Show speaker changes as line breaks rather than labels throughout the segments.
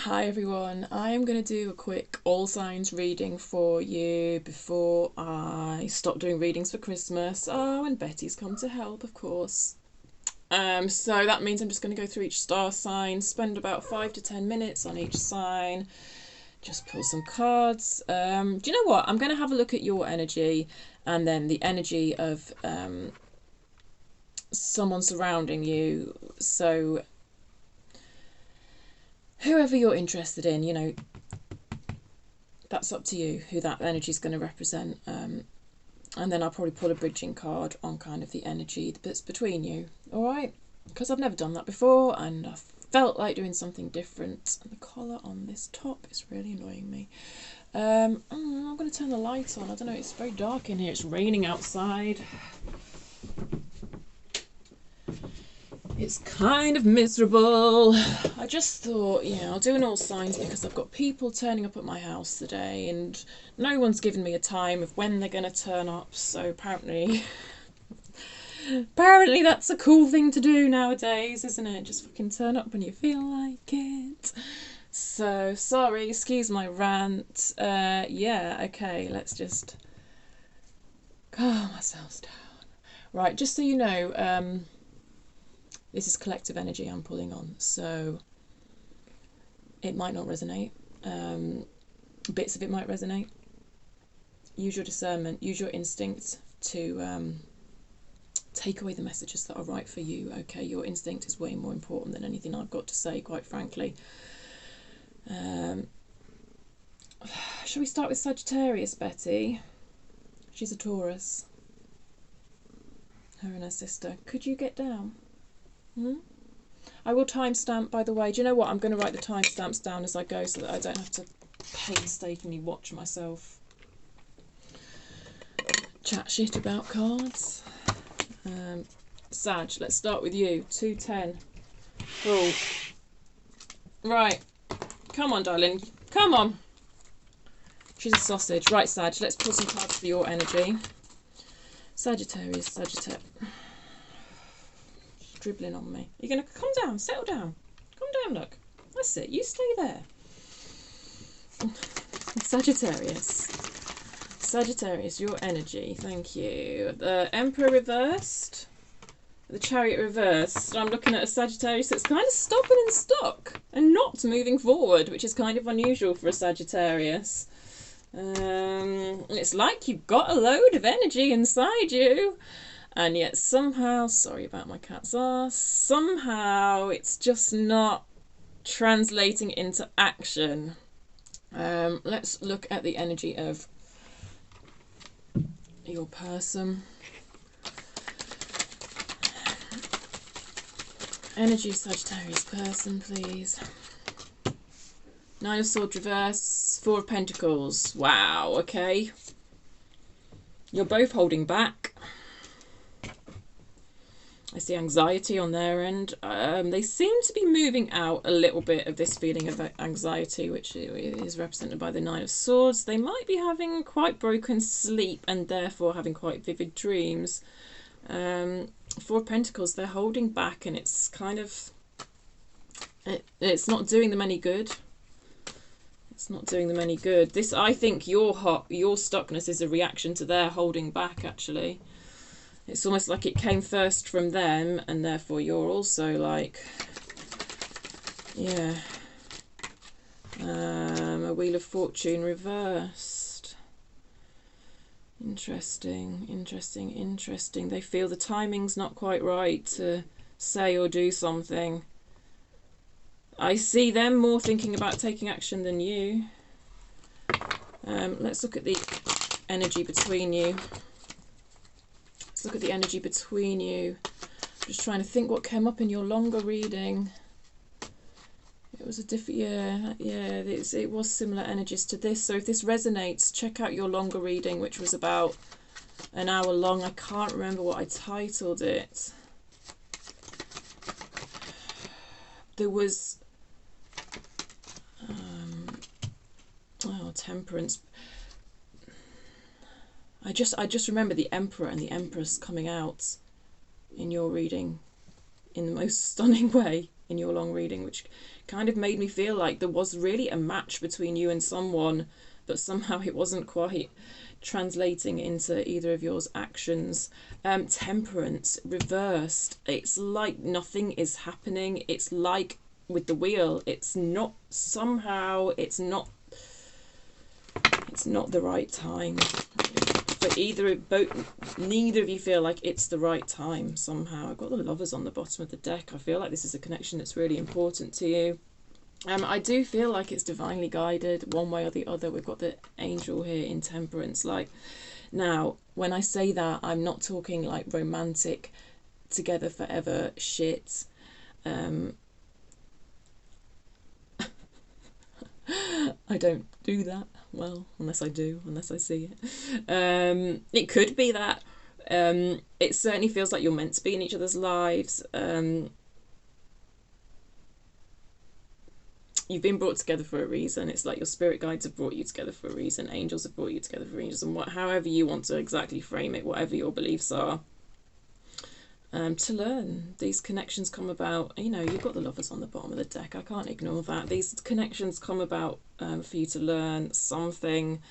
Hi everyone, I am going to do a quick all signs reading for you before I stop doing readings for Christmas. Oh, and Betty's come to help, of course. So that means I'm just going to go through each star sign, spend about 5 to 10 minutes on each sign, just pull some cards. Do you know what? I'm going to have a look at your energy and then the energy of someone surrounding you. So whoever you're interested in, you know, that's up to you who that energy is going to represent. And then I'll probably pull a bridging card on kind of the energy that's between you. All right? Because I've never done that before and I felt like doing something different. And the collar on this top is really annoying me. I'm going to turn the light on. I don't know, it's very dark in here. It's raining outside. It's kind of miserable. I just thought, yeah, I'll do an all signs because I've got people turning up at my house today and no one's given me a time of when they're going to turn up. So apparently that's a cool thing to do nowadays, isn't it? Just fucking turn up when you feel like it. So, sorry, excuse my rant. Yeah, okay, let's just calm ourselves down. Right, just so you know, this is collective energy I'm pulling on, so it might not resonate. Bits of it might resonate. Use your discernment, use your instinct to take away the messages that are right for you, okay? Your instinct is way more important than anything I've got to say, quite frankly. Shall we start with Sagittarius, Betty? She's a Taurus. Her and her sister. Could you get down? I will timestamp, by the way. Do you know what? I'm going to write the timestamps down as I go so that I don't have to painstakingly watch myself chat shit about cards. Sag, let's start with you. 210. Cool. Right. Come on, darling. Come on. She's a sausage. Right, Sag, let's pull some cards for your energy. Sagittarius, Sagittarius. Dribbling on me. You're going to calm down, settle down. Calm down, look. That's it. You stay there. Sagittarius. Sagittarius, your energy. Thank you. The Emperor reversed. The Chariot reversed. I'm looking at a Sagittarius that's kind of stopping and stuck and not moving forward, which is kind of unusual for a Sagittarius. It's like you've got a load of energy inside you. And yet somehow, sorry about my cat's ass, somehow it's just not translating into action. Let's look at the energy of your person. Energy of Sagittarius person, please. Nine of Swords reverse, Four of Pentacles. Wow, okay. You're both holding back. I see anxiety on their end. They seem to be moving out a little bit of this feeling of anxiety, which is represented by the Nine of Swords. They might be having quite broken sleep and therefore having quite vivid dreams. Four of Pentacles, they're holding back and it's kind of... It's not doing them any good. It's not doing them any good. This, I think your stuckness is a reaction to their holding back, actually. It's almost like it came first from them and therefore you're also like, yeah. A Wheel of Fortune reversed. Interesting, interesting, interesting. They feel the timing's not quite right to say or do something. I see them more thinking about taking action than you. Let's look at the energy between you. Let's look at the energy between you. I'm just trying to think what came up in your longer reading. It was a different, it was similar energies to this. So if this resonates, check out your longer reading, which was about an hour long. I can't remember what I titled it. There was, Temperance. I just remember the Emperor and the Empress coming out in your reading in the most stunning way. in your long reading, which kind of made me feel like there was really a match between you and someone, but somehow it wasn't quite translating into either of yours actions. Temperance reversed. It's like nothing is happening. It's like with the wheel, it's not the right time. But neither of you feel like it's the right time somehow. I've got the Lovers on the bottom of the deck. I feel like this is a connection that's really important to you. I do feel like it's divinely guided one way or the other. We've got the Angel here in Temperance. Like, now, when I say that, I'm not talking like romantic, together forever shit. I don't do that. Well, unless I see it. It could be that. It certainly feels like you're meant to be in each other's lives. You've been brought together for a reason. It's like your spirit guides have brought you together for a reason. Angels have brought you together for a reason. However you want to exactly frame it, whatever your beliefs are. To learn. These connections come about, you know, you've got the Lovers on the bottom of the deck. I can't ignore that. These connections come about for you to learn something.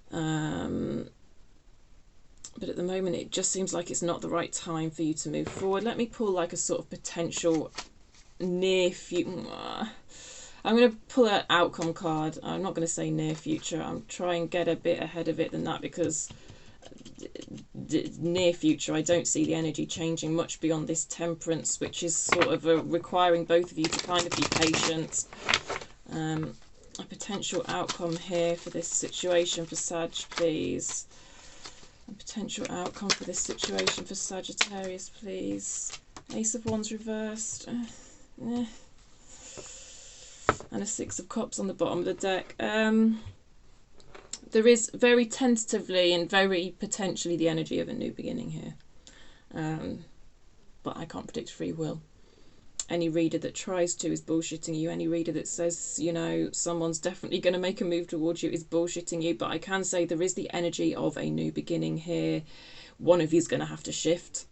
But at the moment, it just seems like it's not the right time for you to move forward. Let me pull like a sort of potential near future. I'm going to pull an outcome card. I'm not going to say near future. I'm trying to get a bit ahead of it than that, because near future, I don't see the energy changing much beyond this Temperance, which is sort of requiring both of you to kind of be patient. A potential outcome here for this situation for Sag, please. A potential outcome for this situation for Sagittarius, please. Ace of Wands reversed. And a Six of Cups on the bottom of the deck. There is very tentatively and very potentially the energy of a new beginning here. But I can't predict free will. Any reader that tries to is bullshitting you. Any reader that says, you know, someone's definitely going to make a move towards you is bullshitting you. But I can say there is the energy of a new beginning here. One of you is going to have to shift.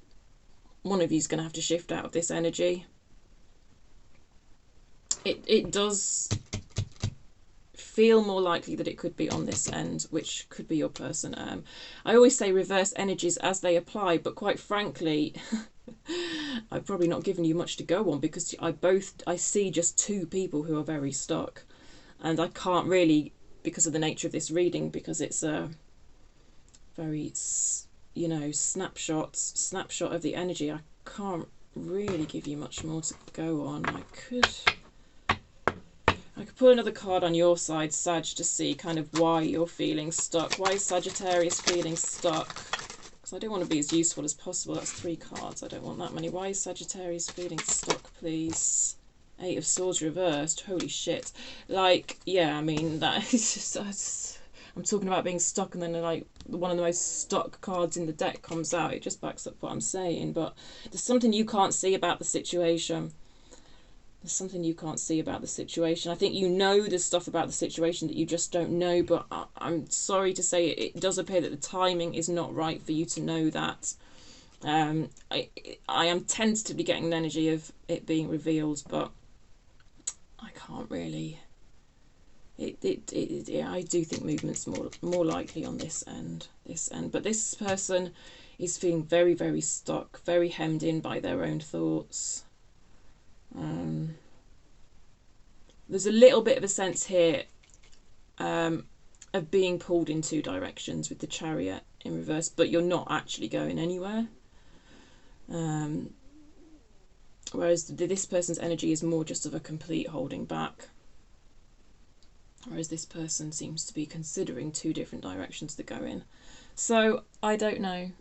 One of you is going to have to shift out of this energy. It does feel more likely that it could be on this end, which could be your person. I always say reverse energies as they apply, but quite frankly, I've probably not given you much to go on, because I see just two people who are very stuck, and I can't really, because of the nature of this reading, because it's a very, you know, snapshot of the energy. I can't really give you much more to go on. I could pull another card on your side, Sag, to see kind of why you're feeling stuck. Why is Sagittarius feeling stuck? Because I do want to be as useful as possible. That's 3 cards. I don't want that many. Why is Sagittarius feeling stuck, please? 8 of Swords reversed. Holy shit. Like, yeah, I mean, that is just... I'm talking about being stuck, and then like one of the most stuck cards in the deck comes out. It just backs up what I'm saying. But there's something you can't see about the situation. There's something you can't see about the situation. I think you know there's stuff about the situation that you just don't know, but I'm sorry to say it does appear that the timing is not right for you to know that. I am tentatively getting an energy of it being revealed, but I can't really. I do think movement's more likely on this end. But this person is feeling very, very stuck, very hemmed in by their own thoughts. There's a little bit of a sense here of being pulled in 2 directions with the Chariot in reverse, but you're not actually going anywhere. Whereas this person's energy is more just of a complete holding back. Whereas this person seems to be considering 2 different directions to go in. So, I don't know.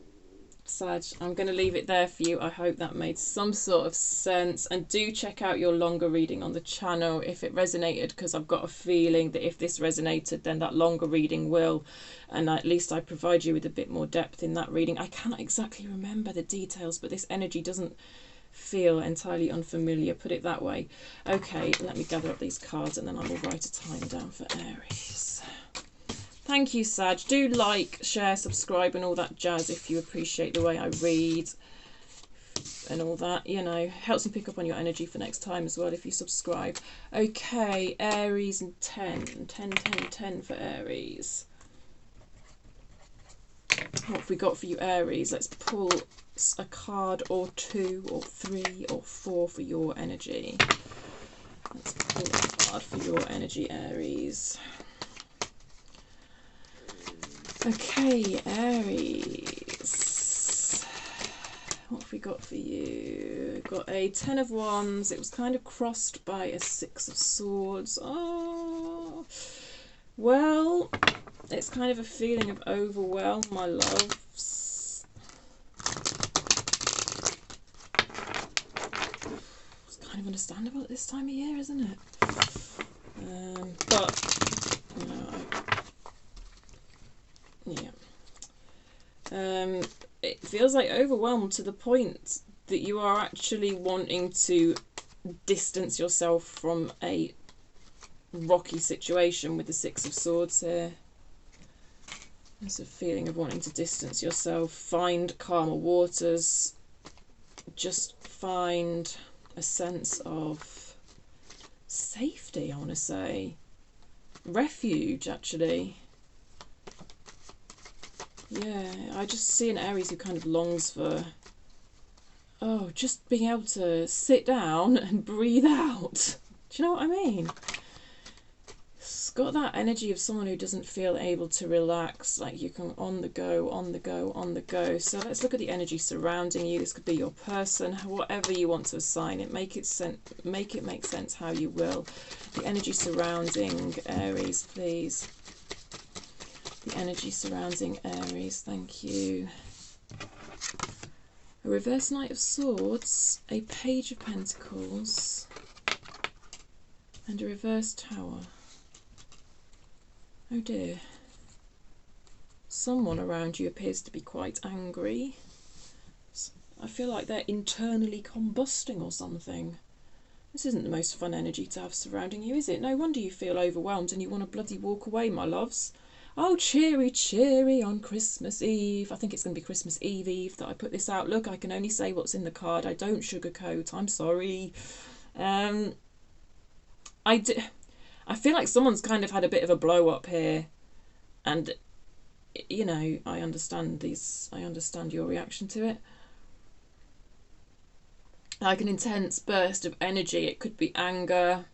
Sag, I'm going to leave it there for you. I hope that made some sort of sense, and do check out your longer reading on the channel if it resonated, because I've got a feeling that if this resonated, then that longer reading will, and at least I provide you with a bit more depth in that reading. I cannot exactly remember the details, but this energy doesn't feel entirely unfamiliar, put it that way. Okay, let me gather up these cards and then I will write a time down for Aries. Thank you, Sag. Do like, share, subscribe and all that jazz if you appreciate the way I read. and all that, you know, helps me pick up on your energy for next time as well if you subscribe. Okay, Aries and 10 for Aries. What have we got for you, Aries? Let's pull a card or 2 or 3 or 4 for your energy. Let's pull a card for your energy, Aries. Okay, Aries. What have we got for you? Got a 10 of Wands. It was kind of crossed by a 6 of Swords. Oh, well, it's kind of a feeling of overwhelm, my loves. It's kind of understandable at this time of year, isn't it? But, you know, yeah. It feels like overwhelmed to the point that you are actually wanting to distance yourself from a rocky situation with the 6 of Swords here. There's a feeling of wanting to distance yourself, find calmer waters, just find a sense of safety, I want to say. Refuge, actually. Yeah, I just see an Aries who kind of longs for, oh, just being able to sit down and breathe out. Do you know what I mean? It's got that energy of someone who doesn't feel able to relax, like you can on the go, on the go, on the go. So let's look at the energy surrounding you. This could be your person, whatever you want to assign it. Make it make sense how you will. The energy surrounding Aries, please. The energy surrounding Aries, thank you. A reverse Knight of Swords, a Page of Pentacles, and a reverse Tower. Oh dear. Someone around you appears to be quite angry. I feel like they're internally combusting or something. This isn't the most fun energy to have surrounding you, is it? No wonder you feel overwhelmed and you want to bloody walk away, my loves. Oh, cheery, cheery on Christmas Eve. I think it's going to be Christmas Eve that I put this out. Look, I can only say what's in the card. I don't sugarcoat. I'm sorry. I feel like someone's kind of had a bit of a blow up here. And, you know, I understand your reaction to it. Like an intense burst of energy. It could be anger.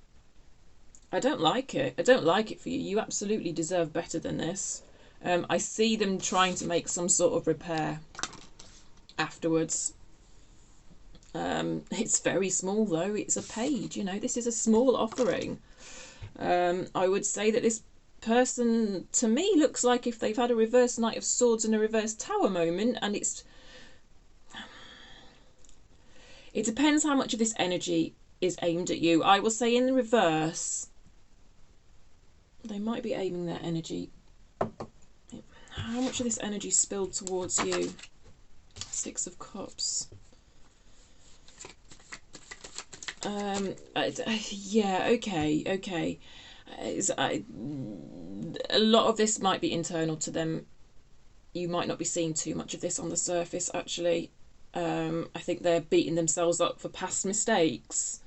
I don't like it. I don't like it for you. You absolutely deserve better than this. I see them trying to make some sort of repair afterwards. It's very small though. It's a page, you know. This is a small offering. I would say that this person, to me, looks like if they've had a reverse Knight of Swords and a reverse Tower moment, and it depends how much of this energy is aimed at you. I will say in the reverse, they might be aiming their energy. How much of this energy spilled towards you? 6 of Cups. Yeah, okay. A lot of this might be internal to them. You might not be seeing too much of this on the surface, actually. I think they're beating themselves up for past mistakes.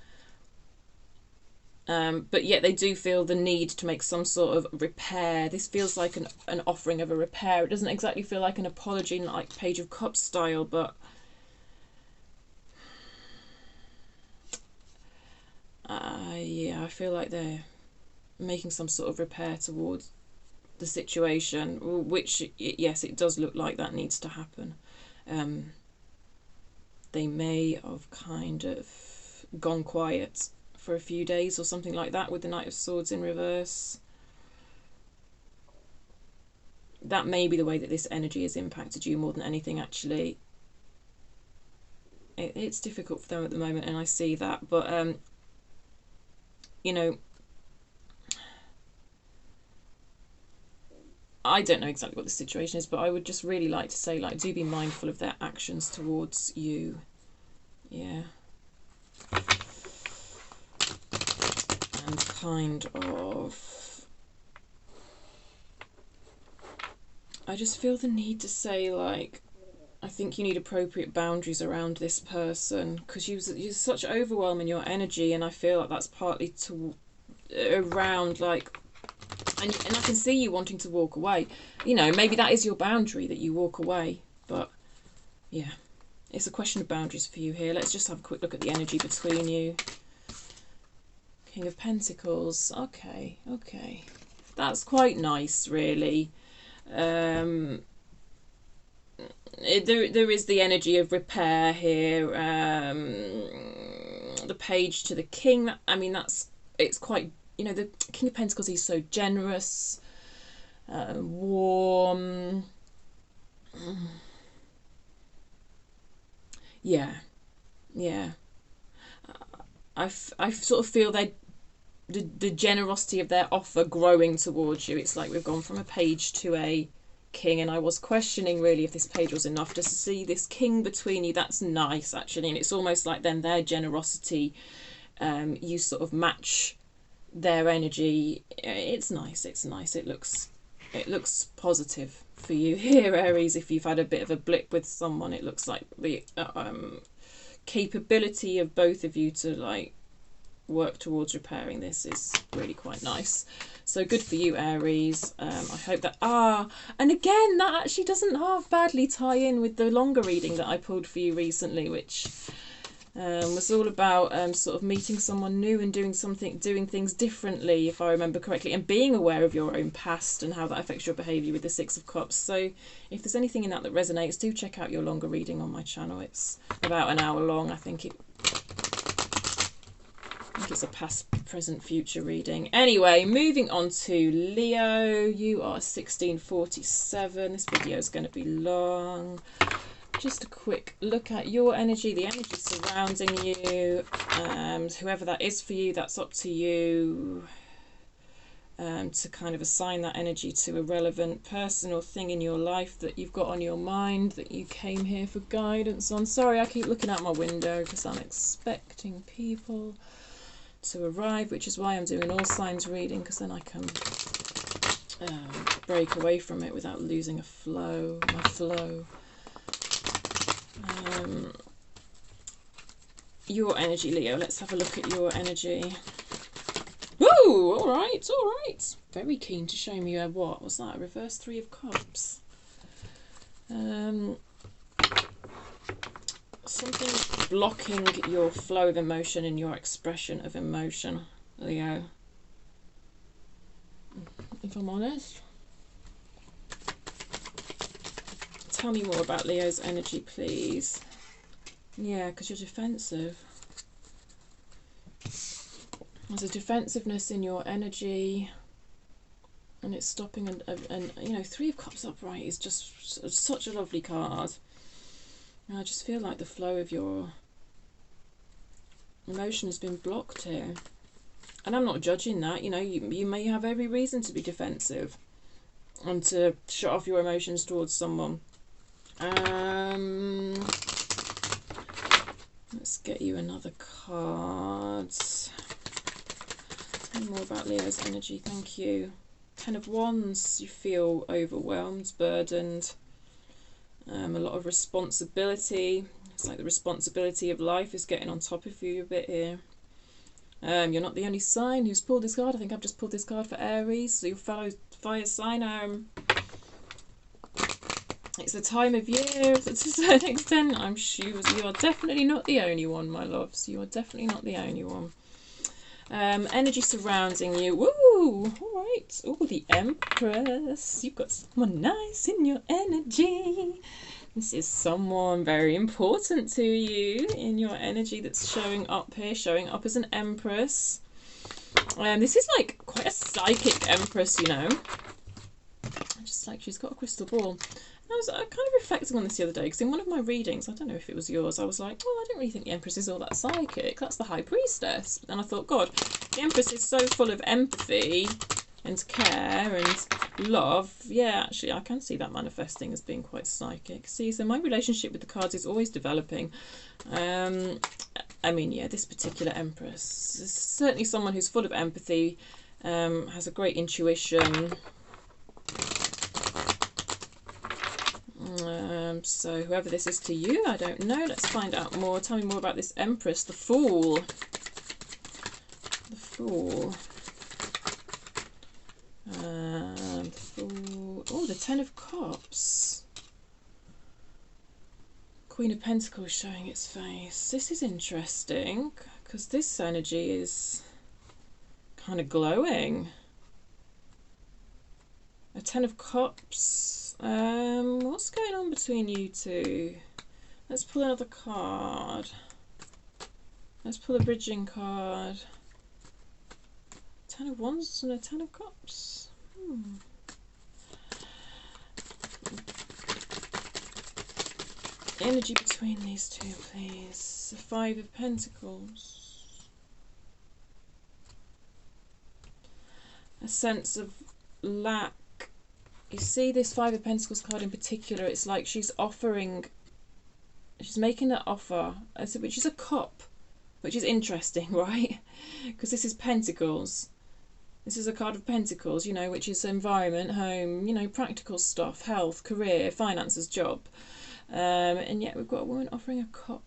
But yet they do feel the need to make some sort of repair. This feels like an offering of a repair. It doesn't exactly feel like an apology, like Page of Cups style, but yeah, I feel like they're making some sort of repair towards the situation, which, yes, it does look like that needs to happen. They may have kind of gone quiet for a few days or something like that with the Knight of Swords in reverse. That may be the way that this energy has impacted you more than anything, actually. It's difficult for them at the moment, and I see that, but you know, I don't know exactly what the situation is, but I would just really like to say, like, do be mindful of their actions towards you. Yeah. And kind of, I just feel the need to say, like, I think you need appropriate boundaries around this person, because you're such overwhelm in your energy, and I feel like that's partly around like, and I can see you wanting to walk away. You know, maybe that is your boundary, that you walk away. But yeah, it's a question of boundaries for you here. Let's just have a quick look at the energy between you. King of Pentacles. Okay, okay. That's quite nice, really. There is the energy of repair here. The Page to the King. I mean, it's quite, you know, the King of Pentacles, he's so generous, warm. Yeah, yeah. I sort of feel the generosity of their offer growing towards you. It's like we've gone from a Page to a King, and I was questioning really if this Page was enough. Just to see this King between you, that's nice actually, and it's almost like then their generosity, you sort of match their energy. It's nice, it's nice. It looks positive for you here, Aries. If you've had a bit of a blip with someone, it looks like the capability of both of you to like work towards repairing this is really quite nice. So good for you, Aries. I hope that and again, that actually doesn't half badly tie in with the longer reading that I pulled for you recently, which was all about sort of meeting someone new and doing things differently, if I remember correctly, and being aware of your own past and how that affects your behaviour with the Six of Cups. So if there's anything in that resonates, do check out your longer reading on my channel. It's about an hour long. I think it's a past, present, future reading. Anyway, moving on to Leo. You are 1647. This video is going to be long. Just a quick look at your energy, the energy surrounding you. Whoever that is for you, that's up to you to kind of assign that energy to a relevant person or thing in your life that you've got on your mind, that you came here for guidance on. Sorry, I keep looking out my window because I'm expecting people to arrive, which is why I'm doing all signs reading, because then I can break away from it without losing my flow. Your energy, Leo. Let's have a look at your energy. Woo! All right, all right. Very keen to show me what was that? A reverse Three of Cups. Something blocking your flow of emotion and your expression of emotion, Leo. If I'm honest. Tell me more about Leo's energy, please. Yeah, because you're defensive. There's a defensiveness in your energy, and it's stopping. And you know, Three of Cups upright is just such a lovely card. And I just feel like the flow of your emotion has been blocked here. And I'm not judging that. You know, you may have every reason to be defensive and to shut off your emotions towards someone. Let's get you another card. Tell me more about Leo's energy. Thank you. 10 of Wands. You feel overwhelmed, burdened. A lot of responsibility. It's like the responsibility of life is getting on top of you a bit here. You're not the only sign who's pulled this card. I think I've just pulled this card for Aries. So your fellow fire sign. It's the time of year to a certain extent. I'm sure you are definitely not the only one, my loves. You are definitely not the only one. Energy surrounding you. Woo! Alright. Oh, the Empress. You've got someone nice in your energy. This is someone very important to you in your energy that's showing up here, showing up as an Empress. This is like quite a psychic Empress, you know. Just like she's got a crystal ball. I was kind of reflecting on this the other day, because in one of my readings, I don't know if it was yours, I was like, oh, I don't really think the Empress is all that psychic. That's the High Priestess. And I thought, God, the Empress is so full of empathy and care and love. Yeah, actually, I can see that manifesting as being quite psychic. See, so my relationship with the cards is always developing. I mean, yeah, this particular Empress is certainly someone who's full of empathy, has a great intuition. So whoever this is to you, I don't know. Let's find out more. Tell me more about this Empress, the Fool. The Fool. The Fool. Oh, the Ten of Cups. Queen of Pentacles showing its face. This is interesting because this energy is kind of glowing. A Ten of Cups. What's going on between you two? Let's pull another card. Let's pull a bridging card. Ten of Wands and a Ten of Cups. Energy between these two, please. The Five of Pentacles. A sense of lack. You see this Five of Pentacles card in particular, it's like she's offering, she's making an offer, which is a cup, which is interesting, right? Because this is Pentacles. This is a card of Pentacles, you know, which is environment, home, you know, practical stuff, health, career, finances, job. And yet we've got a woman offering a cup.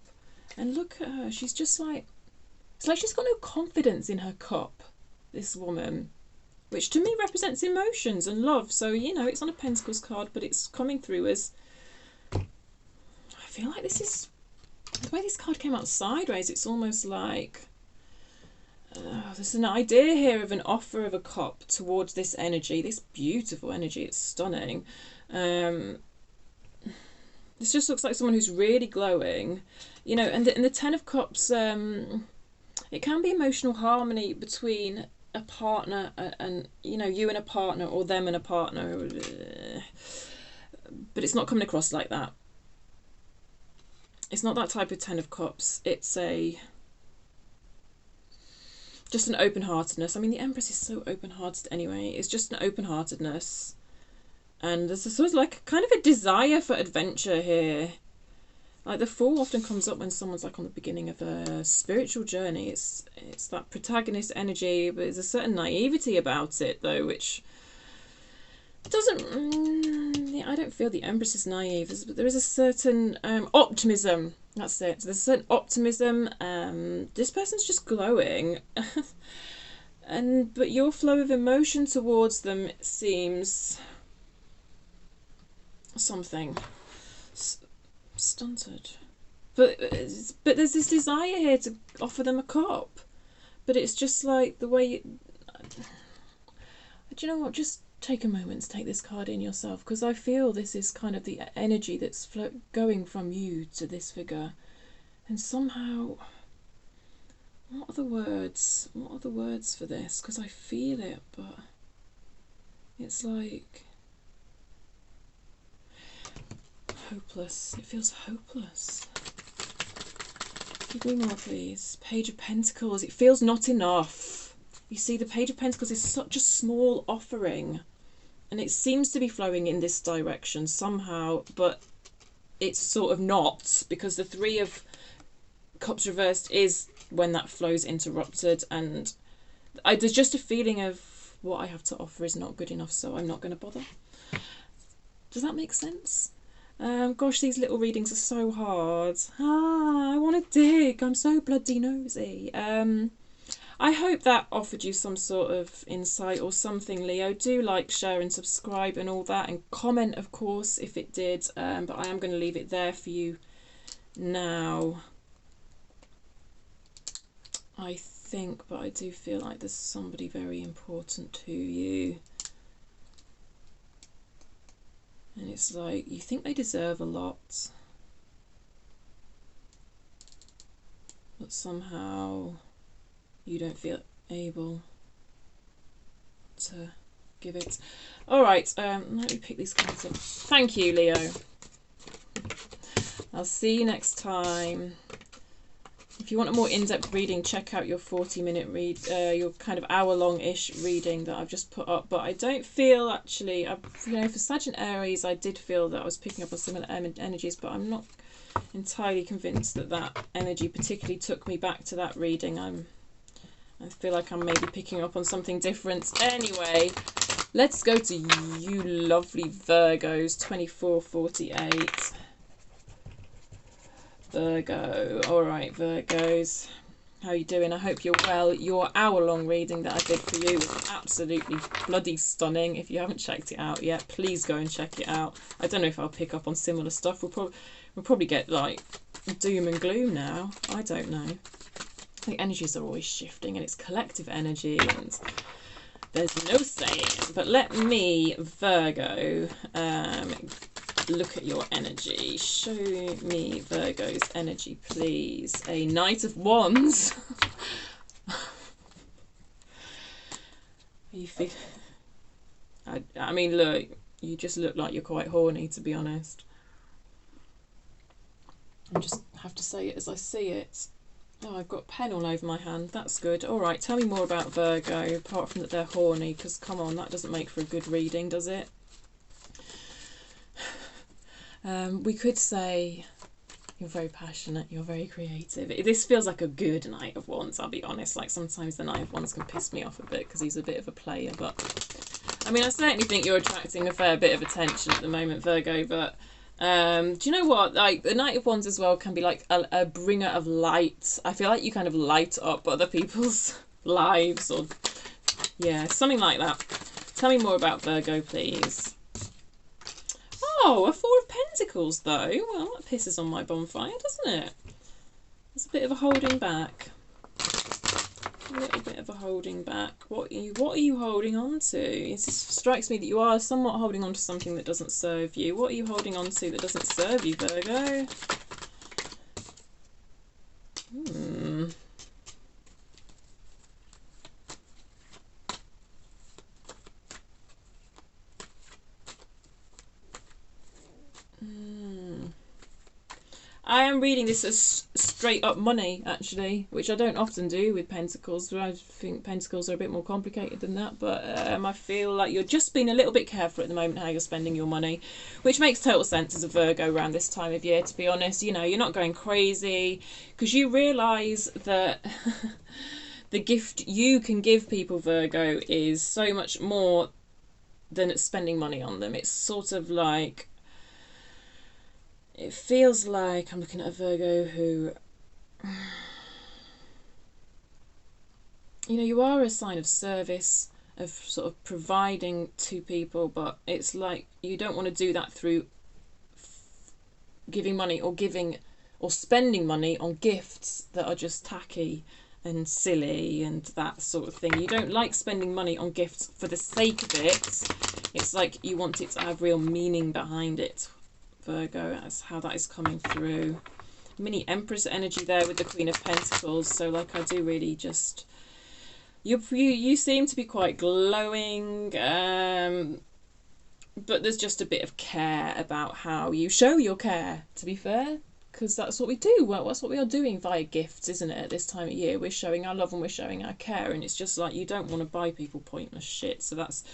And look at her, she's just like, it's like she's got no confidence in her cup, this woman. Which to me represents emotions and love. So, you know, it's on a Pentacles card, but it's coming through as... I feel like this is... The way this card came out sideways, it's almost like... there's an idea here of an offer of a cup towards this energy. This beautiful energy. It's stunning. This just looks like someone who's really glowing. You know, and the Ten of Cups... it can be emotional harmony between... a partner and you know, you and a partner or them and a partner, but it's not coming across like that. It's not that type of Ten of Cups. It's just an open-heartedness. I mean, the Empress is so open-hearted anyway. It's just an open-heartedness, and there's a sort of like kind of a desire for adventure here. Like the Fool often comes up when someone's like on the beginning of a spiritual journey. It's that protagonist energy, but there's a certain naivety about it though, which doesn't... I don't feel the Empress is naive, but there is a certain optimism. That's it. There's a certain optimism. This person's just glowing, but your flow of emotion towards them seems something stunted, but there's this desire here to offer them a cup, but it's just like the way you... Do you know what, just take a moment to take this card in yourself, because I feel this is kind of the energy that's going from you to this figure, and somehow, what are the words for this, because I feel it, but it's like hopeless. It feels hopeless. Give me more, please. Page of Pentacles. It feels not enough. You see, the Page of Pentacles is such a small offering, and it seems to be flowing in this direction somehow, but it's sort of not, because the Three of Cups reversed is when that flow's interrupted, and there's just a feeling of what I have to offer is not good enough, so I'm not going to bother. Does that make sense? Gosh, these little readings are so hard. I want to dig. I'm so bloody nosy. I hope that offered you some sort of insight or something, Leo. Do like, share and subscribe and all that, and comment, of course, if it did. But I am going to leave it there for you now, I think. But I do feel like there's somebody very important to you. And it's like, you think they deserve a lot, but somehow you don't feel able to give it. Alright, let me pick these cards up. Thank you, Leo. I'll see you next time. If you want a more in-depth reading, check out your 40-minute read, your kind of hour-long-ish reading that I've just put up. But I don't feel actually, you know, for Sag and Aries, I did feel that I was picking up on similar energies, but I'm not entirely convinced that that energy particularly took me back to that reading. I feel like I'm maybe picking up on something different. Anyway, let's go to you lovely Virgos, 2448. Virgo. All right, Virgos. How are you doing? I hope you're well. Your hour-long reading that I did for you was absolutely bloody stunning. If you haven't checked it out yet, please go and check it out. I don't know if I'll pick up on similar stuff. We'll probably get like doom and gloom now. I don't know. The energies are always shifting, and it's collective energy, and there's no saying. But let me, Virgo, look at your energy. Show me Virgo's energy, please. A Knight of Wands. You feel? I mean, look, you just look like you're quite horny, to be honest. I just have to say it as I see it. Oh, I've got pen all over my hand. That's good. All right, tell me more about Virgo, apart from that they're horny, because come on, that doesn't make for a good reading, does it? We could say you're very passionate, you're very creative. This feels like a good Knight of Wands, I'll be honest. Like, sometimes the Knight of Wands can piss me off a bit because he's a bit of a player. But, I mean, I certainly think you're attracting a fair bit of attention at the moment, Virgo. But do you know what? Like, the Knight of Wands as well can be like a bringer of light. I feel like you kind of light up other people's lives, or, yeah, something like that. Tell me more about Virgo, please. Oh, a Four of Pentacles, though. Well, that pisses on my bonfire, doesn't it? There's a bit of a holding back. A little bit of a holding back. What are you holding on to? It just strikes me that you are somewhat holding on to something that doesn't serve you. What are you holding on to that doesn't serve you, Virgo? I am reading this as straight up money, actually, which I don't often do with Pentacles. I think Pentacles are a bit more complicated than that, but I feel like you're just being a little bit careful at the moment how you're spending your money, which makes total sense as a Virgo around this time of year, to be honest. You know, you're not going crazy because you realise that the gift you can give people, Virgo, is so much more than spending money on them. It's sort of like, it feels like I'm looking at a Virgo who, you know, you are a sign of service, of sort of providing to people, but it's like you don't want to do that through giving money or spending money on gifts that are just tacky and silly and that sort of thing. You don't like spending money on gifts for the sake of it. It's like you want it to have real meaning behind it, Virgo. That's how that is coming through. Mini Empress energy there with the Queen of Pentacles. So, like, I do really just, you seem to be quite glowing, but there's just a bit of care about how you show your care, to be fair, because that's what we do. Well, that's what we are doing via gifts, isn't it? At this time of year, we're showing our love and we're showing our care, and it's just like you don't want to buy people pointless shit. So that's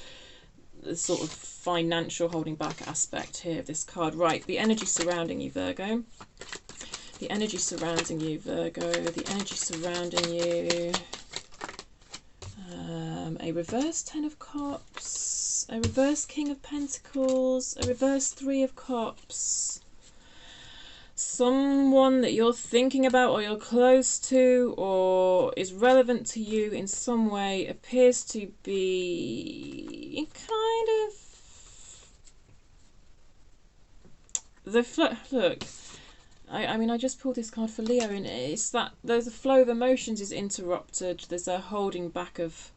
the sort of financial holding back aspect here of this card. Right, the energy surrounding you, Virgo. The energy surrounding you, Virgo. The energy surrounding you. A reverse Ten of Cups. A reverse King of Pentacles. A reverse Three of Cups. Someone that you're thinking about or you're close to or is relevant to you in some way appears to be kind of look, I mean, I just pulled this card for Leo, and it's that there's a flow of emotions is interrupted. There's a holding back of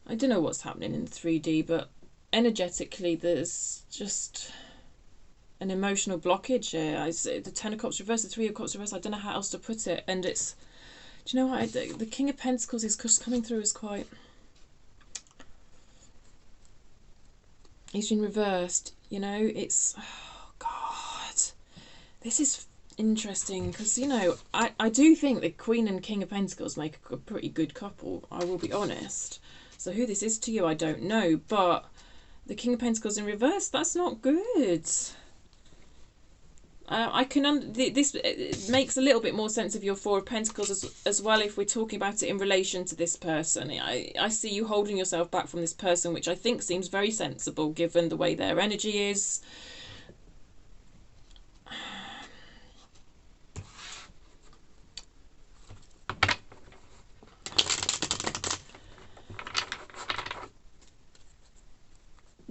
I don't know what's happening in 3D, but energetically there's just an emotional blockage here. The Ten of Cups reverse, the Three of Cups reverse, I don't know how else to put it. And it's, do you know what, the King of Pentacles is just coming through as quite, he's been reversed, you know. It's, oh God, this is interesting because, you know, I do think the Queen and King of Pentacles make a pretty good couple, I will be honest. So who this is to you, I don't know, but the King of Pentacles in reverse, that's not good. I can this it makes a little bit more sense of your Four of Pentacles as well if we're talking about it in relation to this person. I see you holding yourself back from this person, which I think seems very sensible given the way their energy is.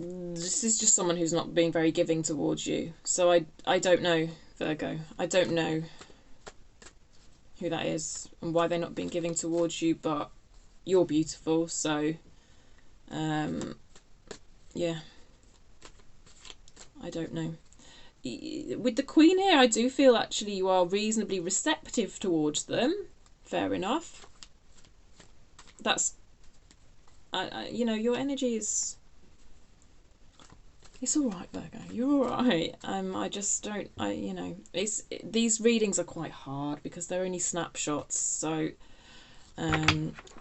This is just someone who's not being very giving towards you. So I don't know, Virgo. I don't know who that is and why they're not being giving towards you, but you're beautiful, so yeah, I don't know. With the Queen here, I do feel actually you are reasonably receptive towards them. Fair enough. That's you know, your energy is, it's all right, Virgo. You're all right. I just don't. You know, these readings are quite hard because they're only snapshots. So,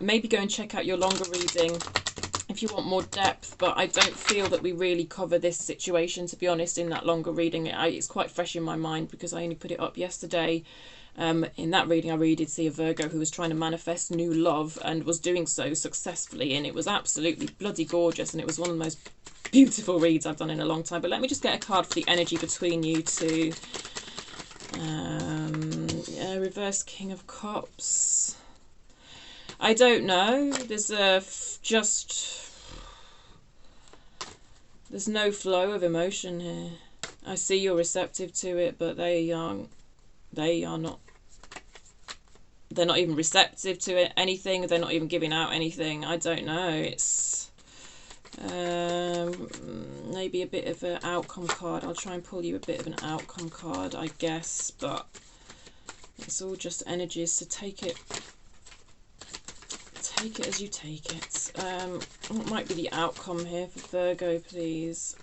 maybe go and check out your longer reading if you want more depth. But I don't feel that we really cover this situation, to be honest, in that longer reading. It's quite fresh in my mind because I only put it up yesterday. In that reading, I really did see a Virgo who was trying to manifest new love and was doing so successfully, and it was absolutely bloody gorgeous, and it was one of the most beautiful reads I've done in a long time. But let me just get a card for the energy between you two. Yeah, reverse King of Cups. I don't know. There's there's no flow of emotion here. I see you're receptive to it, but they are not. They're not even receptive to it, anything. They're not even giving out anything. I don't know. It's maybe a bit of an outcome card. I'll try and pull you a bit of an outcome card, I guess, but it's all just energies, so take it as you take it. What might be the outcome here for Virgo, please?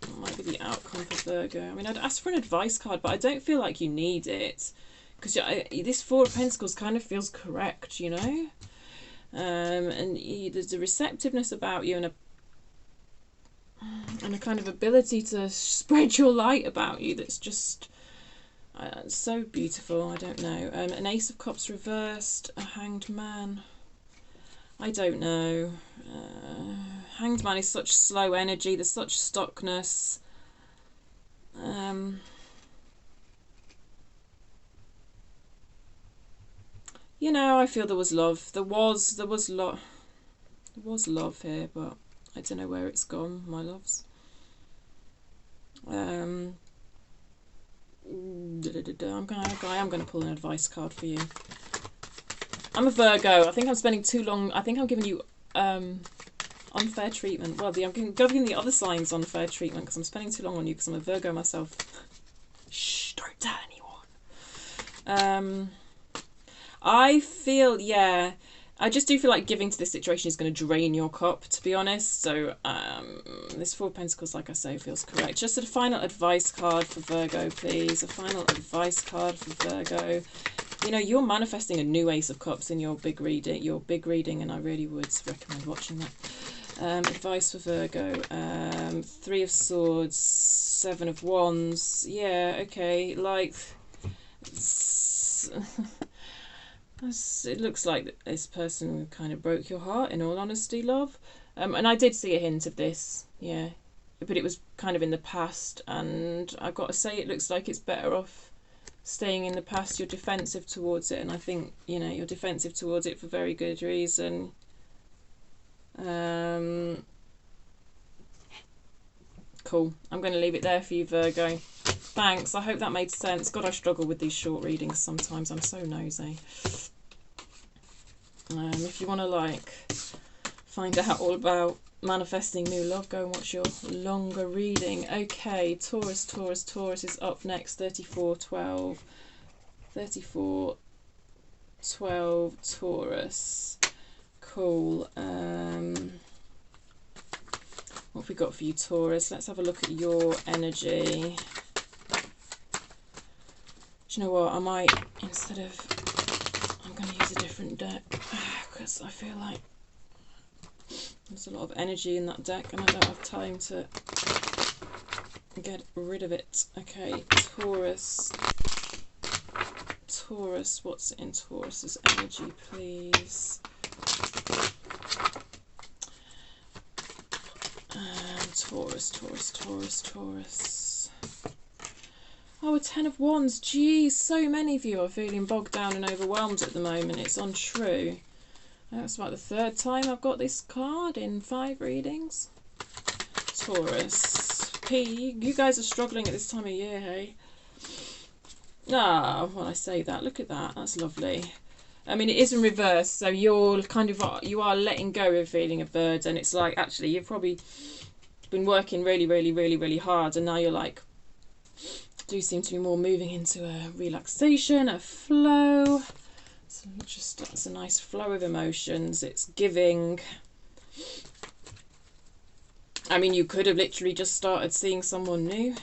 What might be the outcome for Virgo? I mean, I'd ask for an advice card, but I don't feel like you need it, because this Four of Pentacles kind of feels correct, you know? And there's a receptiveness about you and a kind of ability to spread your light about you that's just so beautiful. I don't know. An Ace of Cups reversed, a Hanged Man. I don't know. Hanged Man is such slow energy. There's such stuckness. You know, I feel there was love. There was love here, but I don't know where it's gone, my loves. I am gonna pull an advice card for you. I'm a Virgo. I think I'm spending too long. I think I'm giving you unfair treatment. Well, I'm giving the other signs unfair treatment because I'm spending too long on you because I'm a Virgo myself. Shh! Don't tell anyone. I feel, yeah, I just do feel like giving to this situation is going to drain your cup, to be honest. So this Four of Pentacles, like I say, feels correct. Just a final advice card for Virgo, please. A final advice card for Virgo. You know, you're manifesting a new Ace of Cups in your big reading, and I really would recommend watching that. Advice for Virgo. Three of Swords, Seven of Wands. Yeah, okay, like... It looks like this person kind of broke your heart, in all honesty, love. And I did see a hint of this, yeah. But it was kind of in the past, and I've got to say it looks like it's better off staying in the past. You're defensive towards it, and I think, you know, you're defensive towards it for very good reason. Cool. I'm going to leave it there for you, Virgo. Thanks. I hope that made sense. God, I struggle with these short readings sometimes. I'm so nosy. If you want to, like, find out all about manifesting new love, go and watch your longer reading. Okay, Taurus is up next. 34-12. 34-12 Taurus. Cool. What have we got for you, Taurus? Let's have a look at your energy. Do you know what? I might, instead of... I'm going to use a different deck because I feel like there's a lot of energy in that deck and I don't have time to Get rid of it. Okay, Taurus. Taurus, what's in Taurus's energy, please? Taurus, Taurus, Taurus, Taurus. Oh, a Ten of Wands. Geez, so many of you are feeling bogged down and overwhelmed at the moment. It's untrue. That's about the third time I've got this card in 5 readings. Taurus. P, you guys are struggling at this time of year, hey? Ah, when I say that, look at that. That's lovely. I mean, it is in reverse, so you're kind of, you are letting go of feeling a burden. It's like, actually, you've probably been working really, really, really, really hard, and now you're like, do seem to be more moving into a relaxation, a flow. So just, that's a nice flow of emotions. It's giving. I mean, you could have literally just started seeing someone new.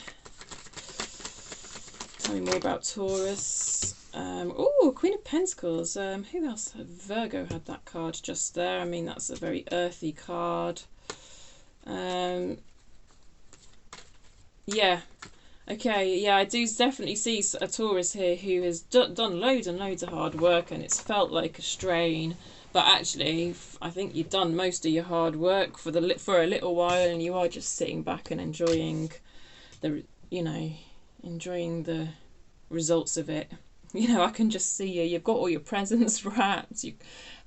Tell me more about Taurus. Oh, Queen of Pentacles. Who else? Virgo had that card just there. I mean, that's a very earthy card. Yeah. Okay, yeah, I do definitely see a Taurus here who has done loads and loads of hard work, and it's felt like a strain. But actually, I think you've done most of your hard work for a little while, and you are just sitting back and enjoying the, you know, enjoying the results of it. You know, I can just see you. You've got all your presents wrapped. Your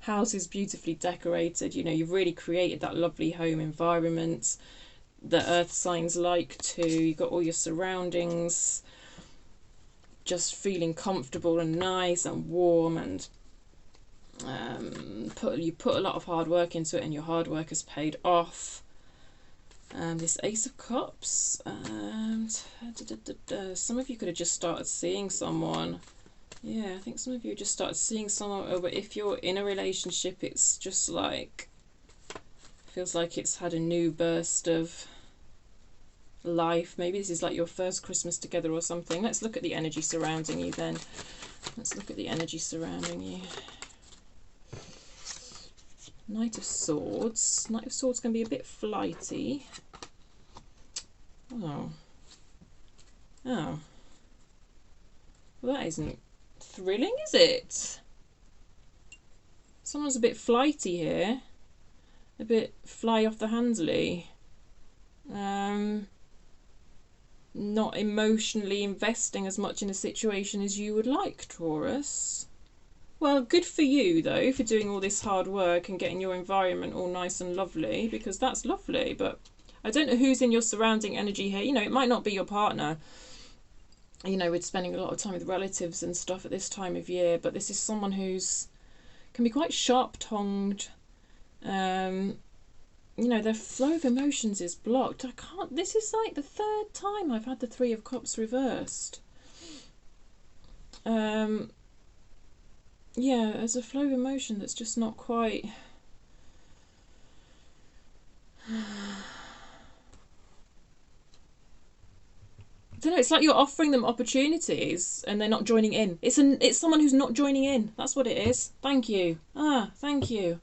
house is beautifully decorated. You know, you've really created that lovely home environment that earth signs like to. You've got all your surroundings just feeling comfortable and nice and warm, and you put a lot of hard work into it, and your hard work has paid off. This Ace of Cups, some of you could have just started seeing someone. Yeah, I think some of you just started seeing someone, but if you're in a relationship, it's just like, feels like it's had a new burst of life. Maybe this is like your first Christmas together or something. Let's look at the energy surrounding you then. Let's look at the energy surrounding you. Knight of Swords. Knight of Swords can be a bit flighty. Oh. Oh. Well, that isn't thrilling, is it? Someone's a bit flighty here. A bit fly off the handly. Not emotionally investing as much in a situation as you would like, Taurus. Well, good for you, though, for doing all this hard work and getting your environment all nice and lovely, because that's lovely. But I don't know who's in your surrounding energy here. You know, it might not be your partner. You know, we're spending a lot of time with relatives and stuff at this time of year, but this is someone who's can be quite sharp-tongued. You know, their flow of emotions is blocked. This is like the 3rd time I've had the 3 of Cups reversed. Yeah, there's a flow of emotion that's just not quite... I don't know, it's like you're offering them opportunities and they're not joining in. It's someone who's not joining in. That's what it is. Thank you. Thank you.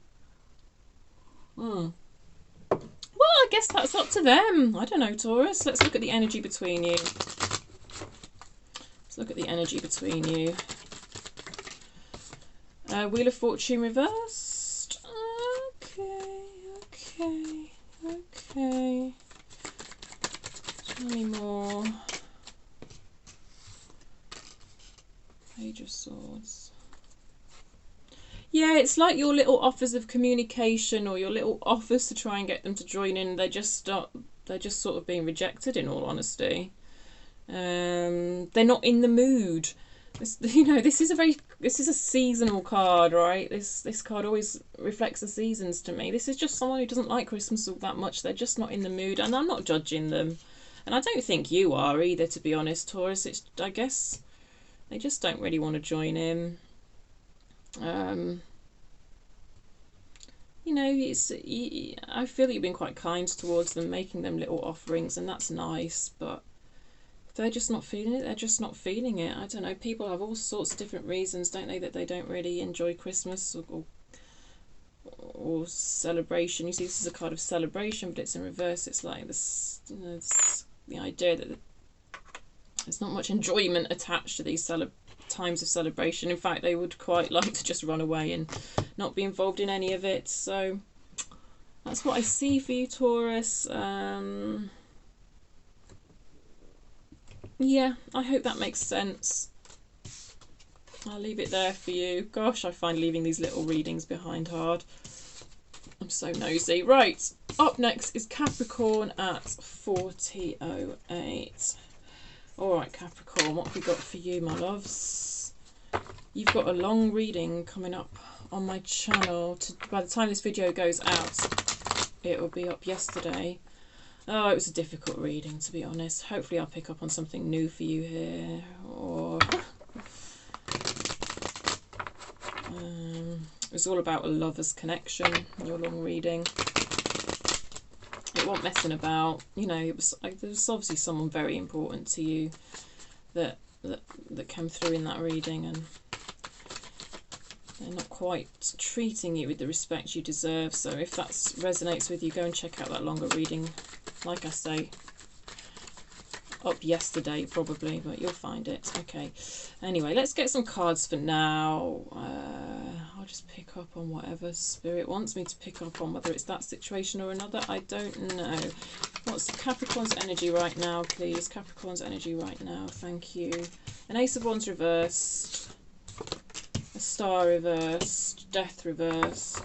Well, I guess that's up to them. I don't know, Taurus. Let's look at the energy between you. Let's look at the energy between you. Wheel of Fortune reversed. Okay. Tell me more. Page of Swords. Yeah, it's like your little offers of communication or your little offers to try and get them to join in. They're just sort of being rejected, in all honesty. They're not in the mood. You know, this is a seasonal card, right? This card always reflects the seasons to me. This is just someone who doesn't like Christmas all that much. They're just not in the mood, and I'm not judging them. And I don't think you are either, to be honest, Taurus. I guess they just don't really want to join in. You know, I feel that you've been quite kind towards them, making them little offerings, and that's nice, but if they're just not feeling it, they're just not feeling it. I don't know, people have all sorts of different reasons, don't they, that they don't really enjoy Christmas or celebration. You see, this is a card of celebration, but it's in reverse. It's like this, you know, this the idea that there's not much enjoyment attached to these times of celebration. In fact, they would quite like to just run away and not be involved in any of it. So that's what I see for you, Taurus. Yeah, I hope that makes sense. I'll leave it there for you. Gosh, I find leaving these little readings behind hard. I'm so nosy. Right, up next is Capricorn at 40:08. Alright, Capricorn, what have we got for you, my loves? You've got a long reading coming up on my channel. By the time this video goes out, it will be up yesterday. Oh, it was a difficult reading, to be honest. Hopefully I'll pick up on something new for you here. Or it was all about a lover's connection, your long reading. It wasn't messing about. You know, there was obviously someone very important to you that came through in that reading, and they're not quite treating you with the respect you deserve. So if that resonates with you, go and check out that longer reading. Like I say, up yesterday probably, but you'll find it. Okay, anyway, let's get some cards for now. I'll just pick up on whatever Spirit wants me to pick up on, whether it's that situation or another, I don't know. What's Capricorn's energy right now, please? Capricorn's energy right now, thank you. An Ace of Wands reversed, a Star reversed, Death reversed.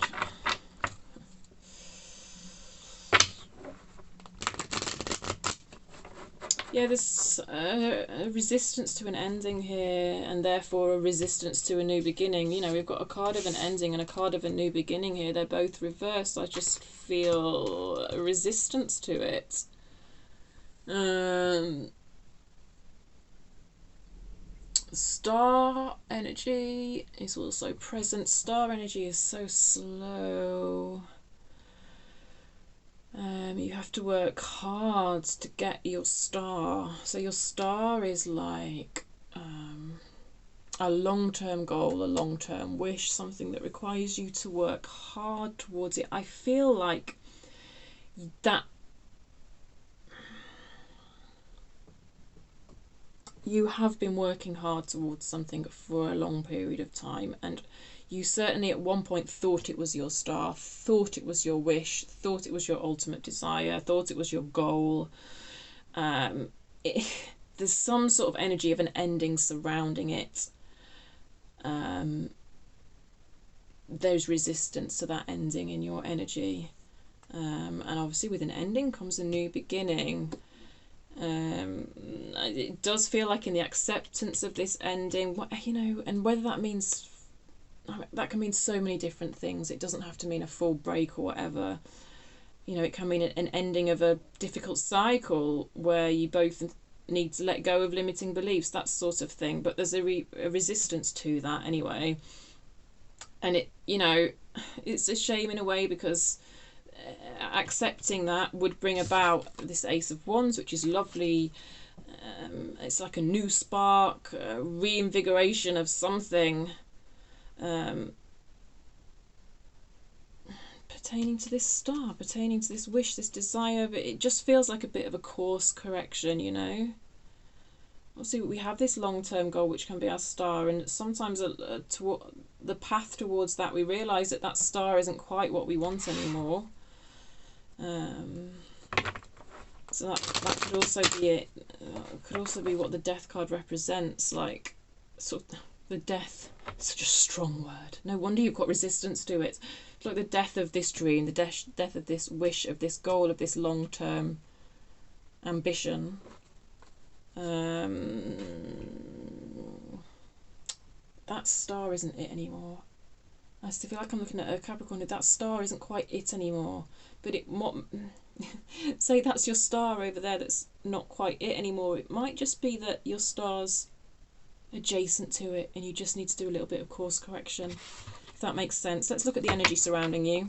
Yeah, there's a resistance to an ending here, and therefore a resistance to a new beginning. You know, we've got a card of an ending and a card of a new beginning here. They're both reversed. I just feel a resistance to it. Star energy is also present. Star energy is so slow. You have to work hard to get your star. So your star is like a long-term goal, a long-term wish, something that requires you to work hard towards it. I feel like that you have been working hard towards something for a long period of time, and you certainly at one point thought it was your star, thought it was your wish, thought it was your ultimate desire, thought it was your goal. There's some sort of energy of an ending surrounding it. There's resistance to that ending in your energy. And obviously with an ending comes a new beginning. It does feel like in the acceptance of this ending, you know, and whether that means... that can mean so many different things. It doesn't have to mean a full break or whatever. You know, it can mean an ending of a difficult cycle where you both need to let go of limiting beliefs, that sort of thing. But there's a resistance to that anyway. And it, you know, it's a shame in a way, because accepting that would bring about this Ace of Wands, which is lovely. It's like a new spark, a reinvigoration of something. Pertaining to this star, pertaining to this wish, this desire, but it just feels like a bit of a course correction, you know. Obviously we have this long-term goal which can be our star, and sometimes the path towards that, we realise that that star isn't quite what we want anymore. So that could also be it. Could also be what the Death card represents, like sort of the death. Such a strong word. No wonder you've got resistance to it. It's like the death of this dream, the death of this wish, of this goal, of this long-term ambition. That star isn't it anymore. I still feel like I'm looking at a Capricorn. That star isn't quite it anymore. But say that's your star over there that's not quite it anymore. It might just be that your star's adjacent to it and you just need to do a little bit of course correction, if that makes sense. Let's look at the energy surrounding you.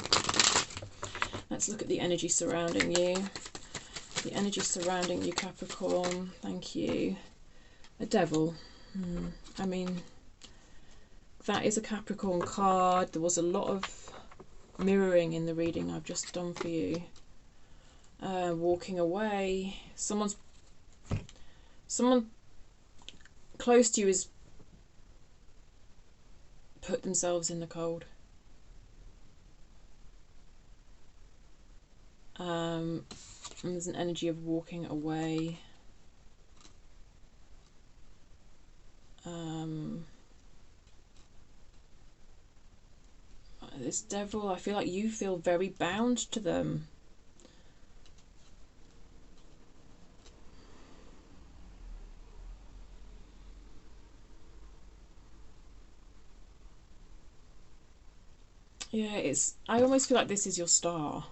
Let's look at the energy surrounding you. The energy surrounding you, Capricorn. Thank you. A Devil. I mean, that is a Capricorn card. There was a lot of mirroring in the reading I've just done for you. Walking away. Someone's someone close to you has put themselves in the cold. And there's an energy of walking away. This devil, I feel like you feel very bound to them. Yeah, I almost feel like this is your star,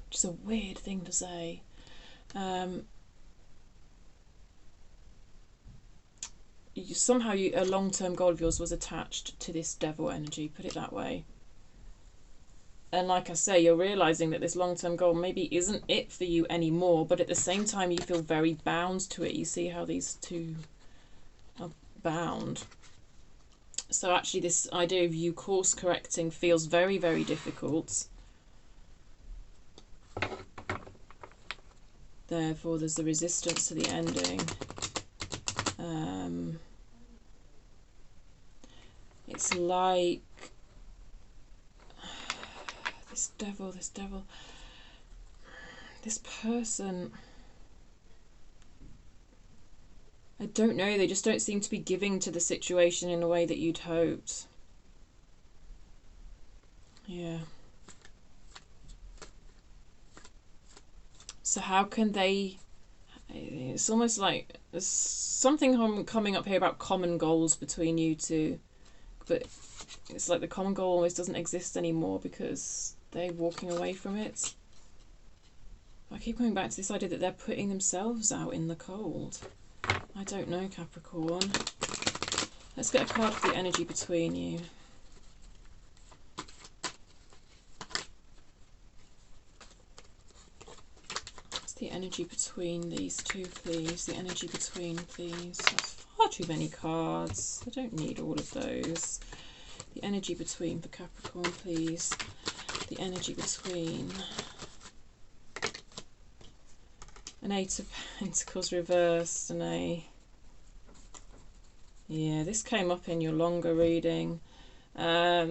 which is a weird thing to say. Somehow a long-term goal of yours was attached to this devil energy, put it that way. And like I say, you're realising that this long-term goal maybe isn't it for you anymore, but at the same time you feel very bound to it. You see how these two are bound. So actually this idea of you course correcting feels very, very difficult. Therefore there's the resistance to the ending. It's like this person, I don't know, they just don't seem to be giving to the situation in a way that you'd hoped. Yeah. So how can they, it's almost like there's something coming up here about common goals between you two, but it's like the common goal almost doesn't exist anymore because they're walking away from it. I keep coming back to this idea that they're putting themselves out in the cold. I don't know, Capricorn. Let's get a card for the energy between you. What's the energy between these two, please? The energy between, please. That's far too many cards. I don't need all of those. The energy between for Capricorn, please. The energy between. An Eight of Pentacles reversed and a... Yeah, this came up in your longer reading. I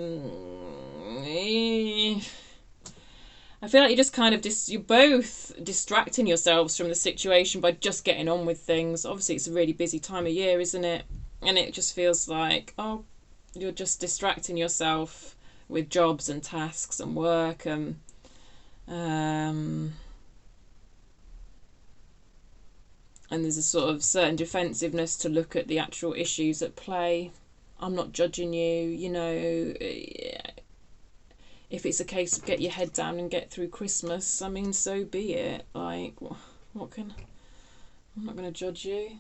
feel like you're just kind of you're both distracting yourselves from the situation by just getting on with things. Obviously, it's a really busy time of year, isn't it? And it just feels like, oh, you're just distracting yourself with jobs and tasks and work and there's a sort of certain defensiveness to look at the actual issues at play. I'm not judging you, you know. If it's a case of get your head down and get through Christmas, I mean, so be it. Like, what can... I'm not going to judge you.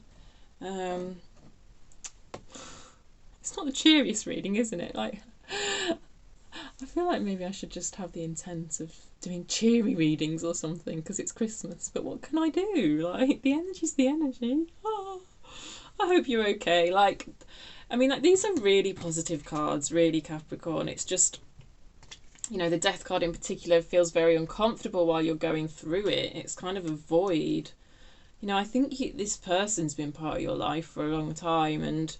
It's not the cheeriest reading, isn't it? Like, I feel like maybe I should just have the intent of doing cheery readings or something because it's Christmas, but what can I do? Like, the energy's the energy. Oh, I hope you're okay. Like, I mean, like, these are really positive cards, really, Capricorn. It's just, you know, the death card in particular feels very uncomfortable while you're going through it. It's kind of a void. You know, I think this person's been part of your life for a long time, and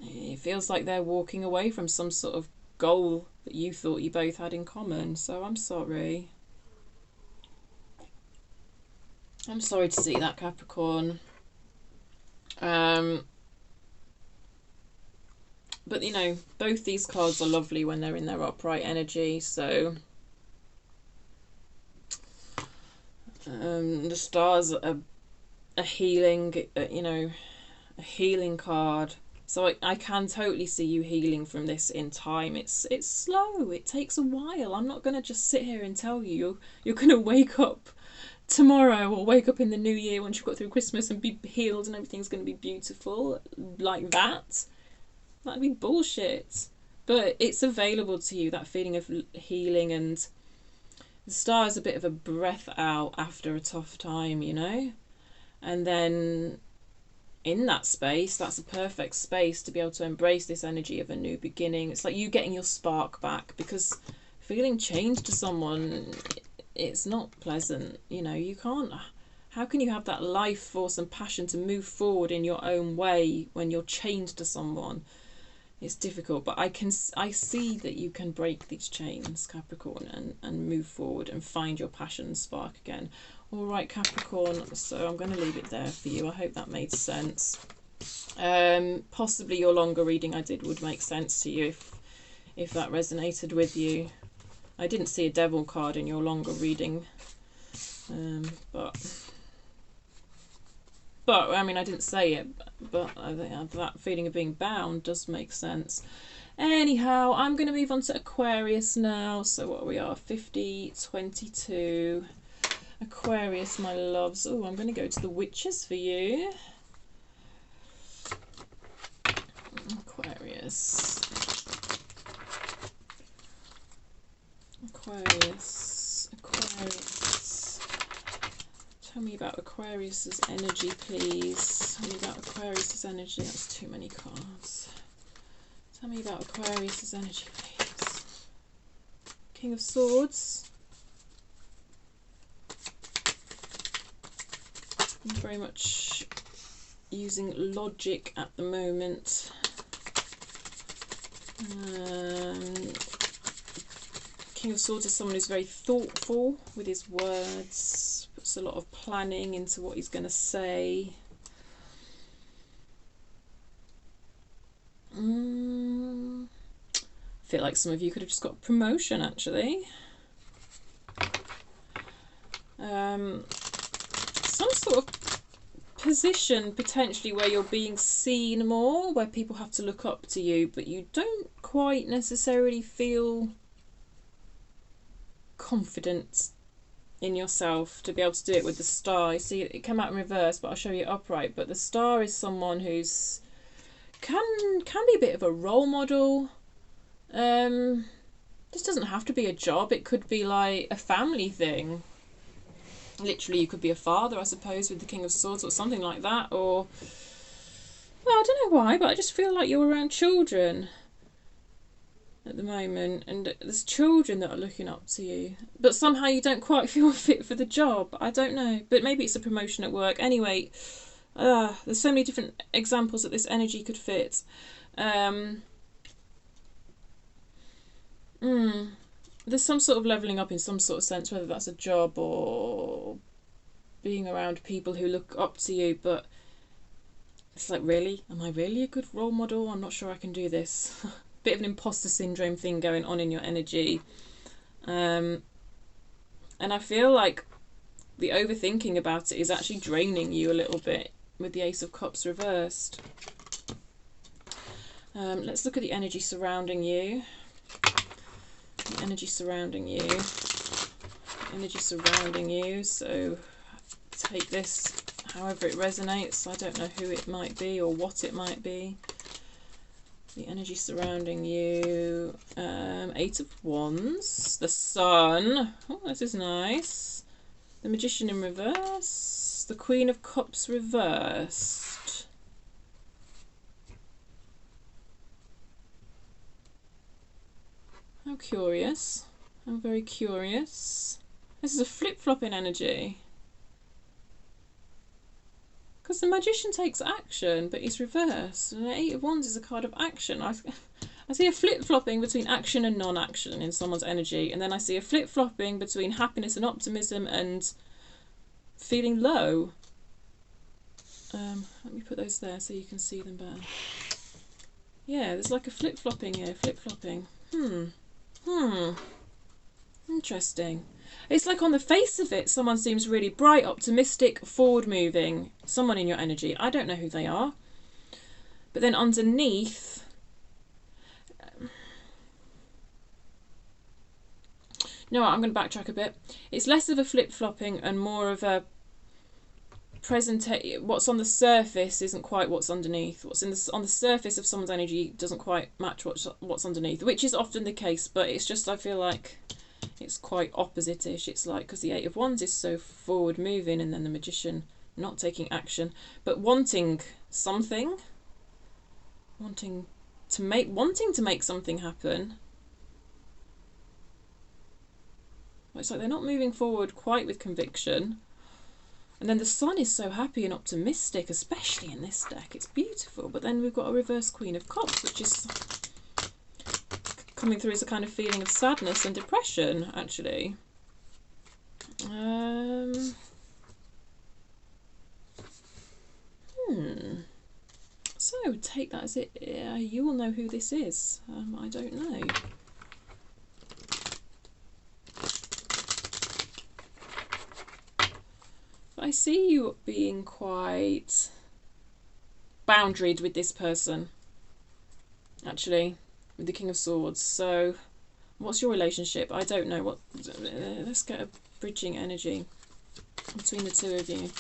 it feels like they're walking away from some sort of goal that you thought you both had in common. So I'm sorry. I'm sorry to see that, Capricorn. But, you know, both these cards are lovely when they're in their upright energy. So the stars are a healing, you know, a healing card. So I can totally see you healing from this in time. It's slow. It takes a while. I'm not going to just sit here and tell you you're going to wake up tomorrow or wake up in the new year once you've got through Christmas and be healed and everything's going to be beautiful like that. That'd be bullshit. But it's available to you, that feeling of healing, and the star is a bit of a breath out after a tough time, you know? And then in that space, that's a perfect space to be able to embrace this energy of a new beginning. It's like you getting your spark back, because feeling change to someone it's not pleasant. You know, you can't, how can you have that life force and passion to move forward in your own way when you're chained to someone? It's difficult, but I see that you can break these chains, Capricorn, and move forward and find your passion spark again. All right, Capricorn, so I'm going to leave it there for you. I hope that made sense. Possibly your longer reading I did would make sense to you if that resonated with you. I didn't see a devil card in your longer reading, but I mean, I didn't say it, but I think that feeling of being bound does make sense. Anyhow, I'm going to move on to Aquarius now. So what we are, 50, 22. Aquarius, my loves. Oh, I'm going to go to the witches for you. Aquarius. Aquarius. Aquarius. Tell me about Aquarius's energy, please. Tell me about Aquarius's energy. That's too many cards. Tell me about Aquarius's energy, please. King of Swords. I'm very much using logic at the moment. King of Swords is someone who's very thoughtful with his words, puts a lot of planning into what he's going to say. I feel like some of you could have just got a promotion, actually. Some sort of position potentially where you're being seen more, where people have to look up to you, but you don't quite necessarily feel confident in yourself to be able to do it with the star. You see, it came out in reverse, but I'll show you upright. But the star is someone who's can be a bit of a role model. This doesn't have to be a job. It could be like a family thing. Literally, you could be a father, I suppose, with the King of Swords or something like that. Or, well, I don't know why, but I just feel like you're around children at the moment, and there's children that are looking up to you, but somehow you don't quite feel fit for the job. I don't know, but maybe it's a promotion at work. Anyway, there's so many different examples that this energy could fit. There's some sort of levelling up in some sort of sense, whether that's a job or being around people who look up to you, but it's like, really? Am I really a good role model? I'm not sure I can do this. Bit of an imposter syndrome thing going on in your energy. And I feel like the overthinking about it is actually draining you a little bit with the Ace of Cups reversed. Let's look at the energy surrounding you. The energy surrounding you. The energy surrounding you. So take this however it resonates. I don't know who it might be or what it might be. The energy surrounding you. 8 of Wands. The Sun. Oh, this is nice. The Magician in reverse. The Queen of Cups reversed. How curious. How very curious. This is a flip-flopping energy. Because the Magician takes action, but he's reversed. And the 8 of Wands is a card of action. I see a flip-flopping between action and non-action in someone's energy. And then I see a flip-flopping between happiness and optimism and feeling low. Let me put those there so you can see them better. Yeah, there's like a flip-flopping here. Flip-flopping. Interesting. It's like on the face of it, someone seems really bright, optimistic, forward-moving. Someone in your energy. I don't know who they are. But then underneath... No, I'm going to backtrack a bit. It's less of a flip-flopping and more of a what's on the surface isn't quite what's underneath. What's on the surface of someone's energy doesn't quite match what's underneath, which is often the case, but it's just, I feel like it's quite opposite-ish. It's like, because the 8 of Wands is so forward-moving, and then the Magician not taking action, but wanting something, wanting to make something happen. It's like they're not moving forward quite with conviction. And then the Sun is so happy and optimistic, especially in this deck. It's beautiful. But then we've got a reverse Queen of Cups, which is coming through as a kind of feeling of sadness and depression, actually. So take that as it. You will know who this is. I don't know. But I see you being quite boundaried with this person, actually, with the King of Swords. So what's your relationship? I don't know. What. Let's get a bridging energy between the two of you.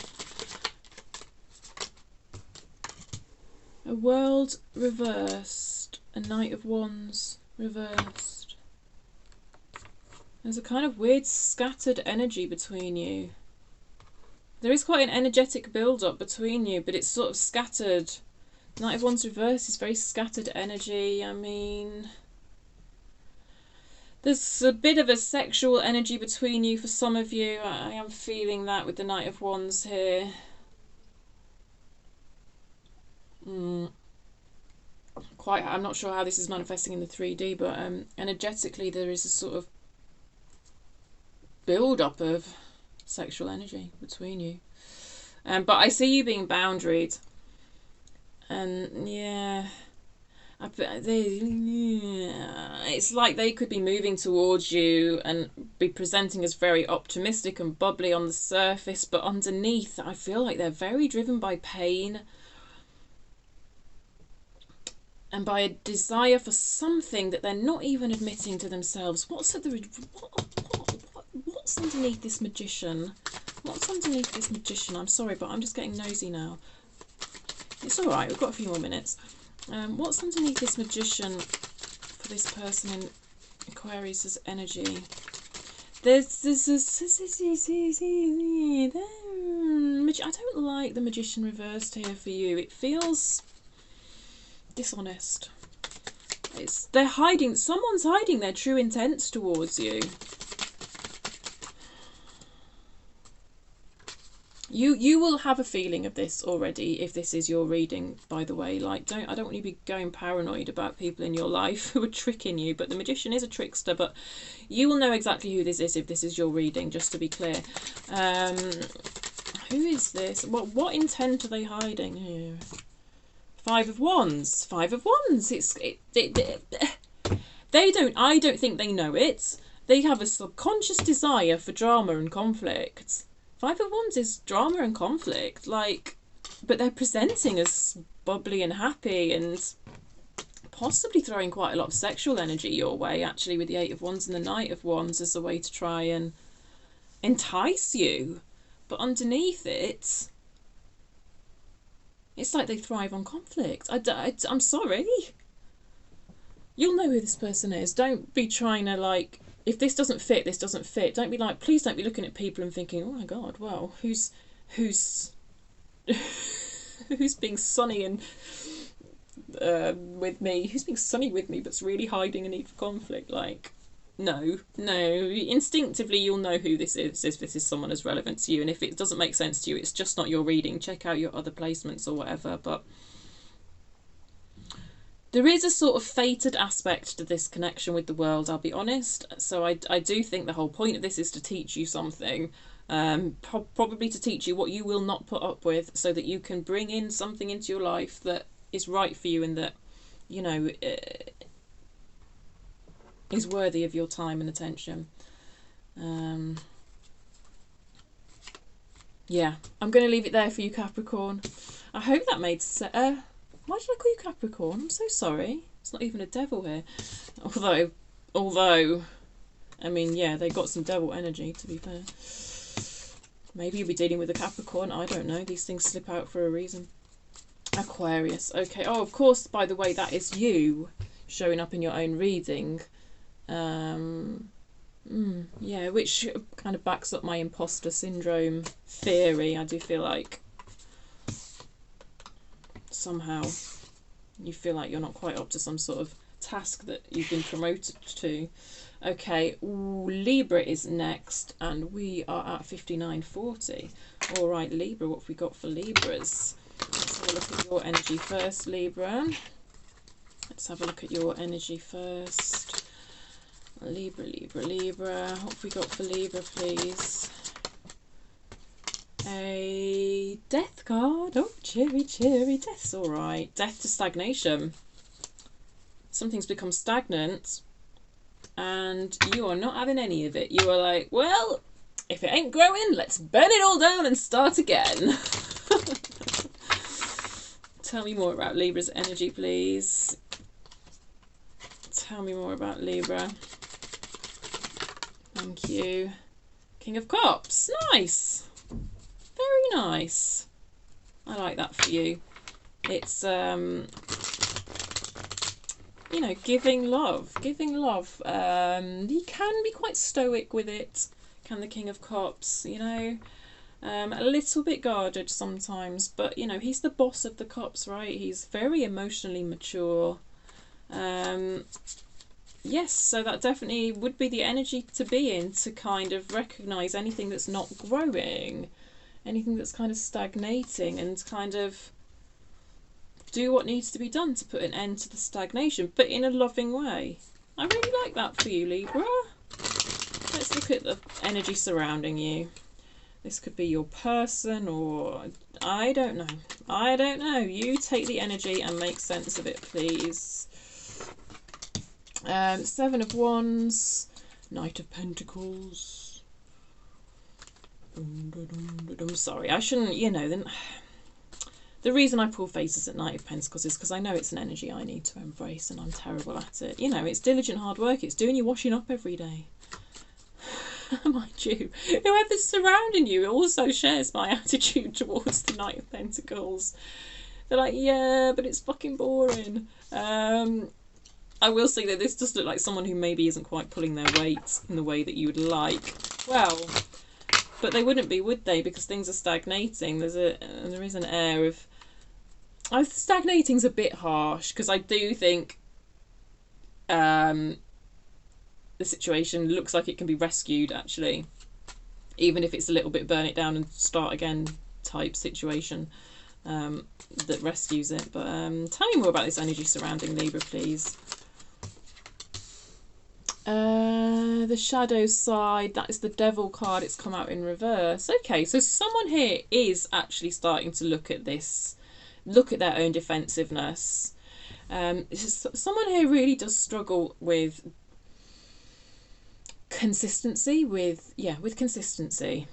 A World reversed. A Knight of Wands reversed. There's a kind of weird scattered energy between you. There is quite an energetic build-up between you, but it's sort of scattered. Knight of Wands reversed is very scattered energy. I mean, there's a bit of a sexual energy between you for some of you. I am feeling that with the Knight of Wands here. I'm not sure how this is manifesting in the 3D, but energetically there is a sort of build-up of sexual energy between you. But I see you being boundaried. And yeah, it's like they could be moving towards you and be presenting as very optimistic and bubbly on the surface, but underneath I feel like they're very driven by pain and by a desire for something that they're not even admitting to themselves. What's underneath this Magician? What's underneath this Magician? I'm sorry, but I'm just getting nosy now. It's alright, we've got a few more minutes. What's underneath this Magician for this person in Aquarius's energy? I don't like the Magician reversed here for you. It feels dishonest. They're hiding. Someone's hiding their true intents towards you. You will have a feeling of this already if this is your reading, by the way. Like, I don't want you to be going paranoid about people in your life who are tricking you, but the Magician is a trickster. But you will know exactly who this is if this is your reading, just to be clear. Who is this? What intent are they hiding here? Five of Wands. Five of Wands. I don't think they know it. They have a subconscious desire for drama and conflict. Five of Wands is drama and conflict, like, but they're presenting as bubbly and happy and possibly throwing quite a lot of sexual energy your way, actually, with the Eight of Wands and the Knight of Wands as a way to try and entice you. But underneath it, it's like they thrive on conflict. I'm sorry. You'll know who this person is. Don't be trying to, like, if this doesn't fit, this doesn't fit. Don't be like, please don't be looking at people and thinking, oh my God, well, who's being sunny and with me? Who's being sunny with me but's really hiding a need for conflict? Like, no. Instinctively, you'll know who this is if this is someone as relevant to you. And if it doesn't make sense to you, it's just not your reading. Check out your other placements or whatever. But there is a sort of fated aspect to this connection with the world, I'll be honest. So I do think the whole point of this is to teach you something. Probably to teach you what you will not put up with, so that you can bring in something into your life that is right for you and that, you know, is worthy of your time and attention. Yeah, I'm going to leave it there for you, Capricorn. I hope that made sense. Why did I call you Capricorn? I'm so sorry. It's not even a devil here. Although, I mean, yeah, they got some devil energy, to be fair. Maybe you'll be dealing with a Capricorn. I don't know. These things slip out for a reason. Aquarius. Okay. Oh, of course, by the way, that is you showing up in your own reading. Yeah, which kind of backs up my imposter syndrome theory. I do feel like somehow you feel like you're not quite up to some sort of task that you've been promoted to. Okay, Libra is next, and we are at 59:40. All right, Libra, what have we got for Libras? Let's have a look at your energy first, Libra. Let's have a look at your energy first. Libra, Libra, Libra. What have we got for Libra, please? A death card. Oh, cheery, cheery. Death's all right. Death to stagnation. Something's become stagnant and you are not having any of it. You are like, well, if it ain't growing, let's burn it all down and start again. Tell me more about Libra's energy, please. Tell me more about Libra. Thank you. King of Cups. Nice. Very nice. I like that for you. It's, you know, giving love. Giving love. You can be quite stoic with it, can the King of Cups, you know. A little bit guarded sometimes, but, you know, he's the boss of the Cups, right? He's very emotionally mature. Yes, so that definitely would be the energy to be in, to kind of recognise anything that's not growing, anything that's kind of stagnating, and kind of do what needs to be done to put an end to the stagnation, but in a loving way. I really like that for you, Libra. Let's look at the energy surrounding you. This could be your person, or I don't know. I don't know. You take the energy and make sense of it, please. Seven of Wands, Knight of Pentacles. Sorry, I shouldn't, you know, then the reason I pull faces at Knight of Pentacles is because I know it's an energy I need to embrace, and I'm terrible at it. You know, it's diligent hard work. It's doing your washing up every day. Mind you, whoever's surrounding you also shares my attitude towards the Knight of Pentacles. They're like, yeah, but it's fucking boring. I will say that this does look like someone who maybe isn't quite pulling their weight in the way that you would like. Well, but they wouldn't be, would they? Because things are stagnating. There is an air of... stagnating's a bit harsh, because I do think the situation looks like it can be rescued, actually. Even if it's a little bit burn it down and start again type situation that rescues it. But tell me more about this energy surrounding Libra, please. The shadow side, that is the Devil card. It's come out in reverse. Okay, so someone here is actually starting to look at this, look at their own defensiveness. Someone here really does struggle with consistency, with consistency.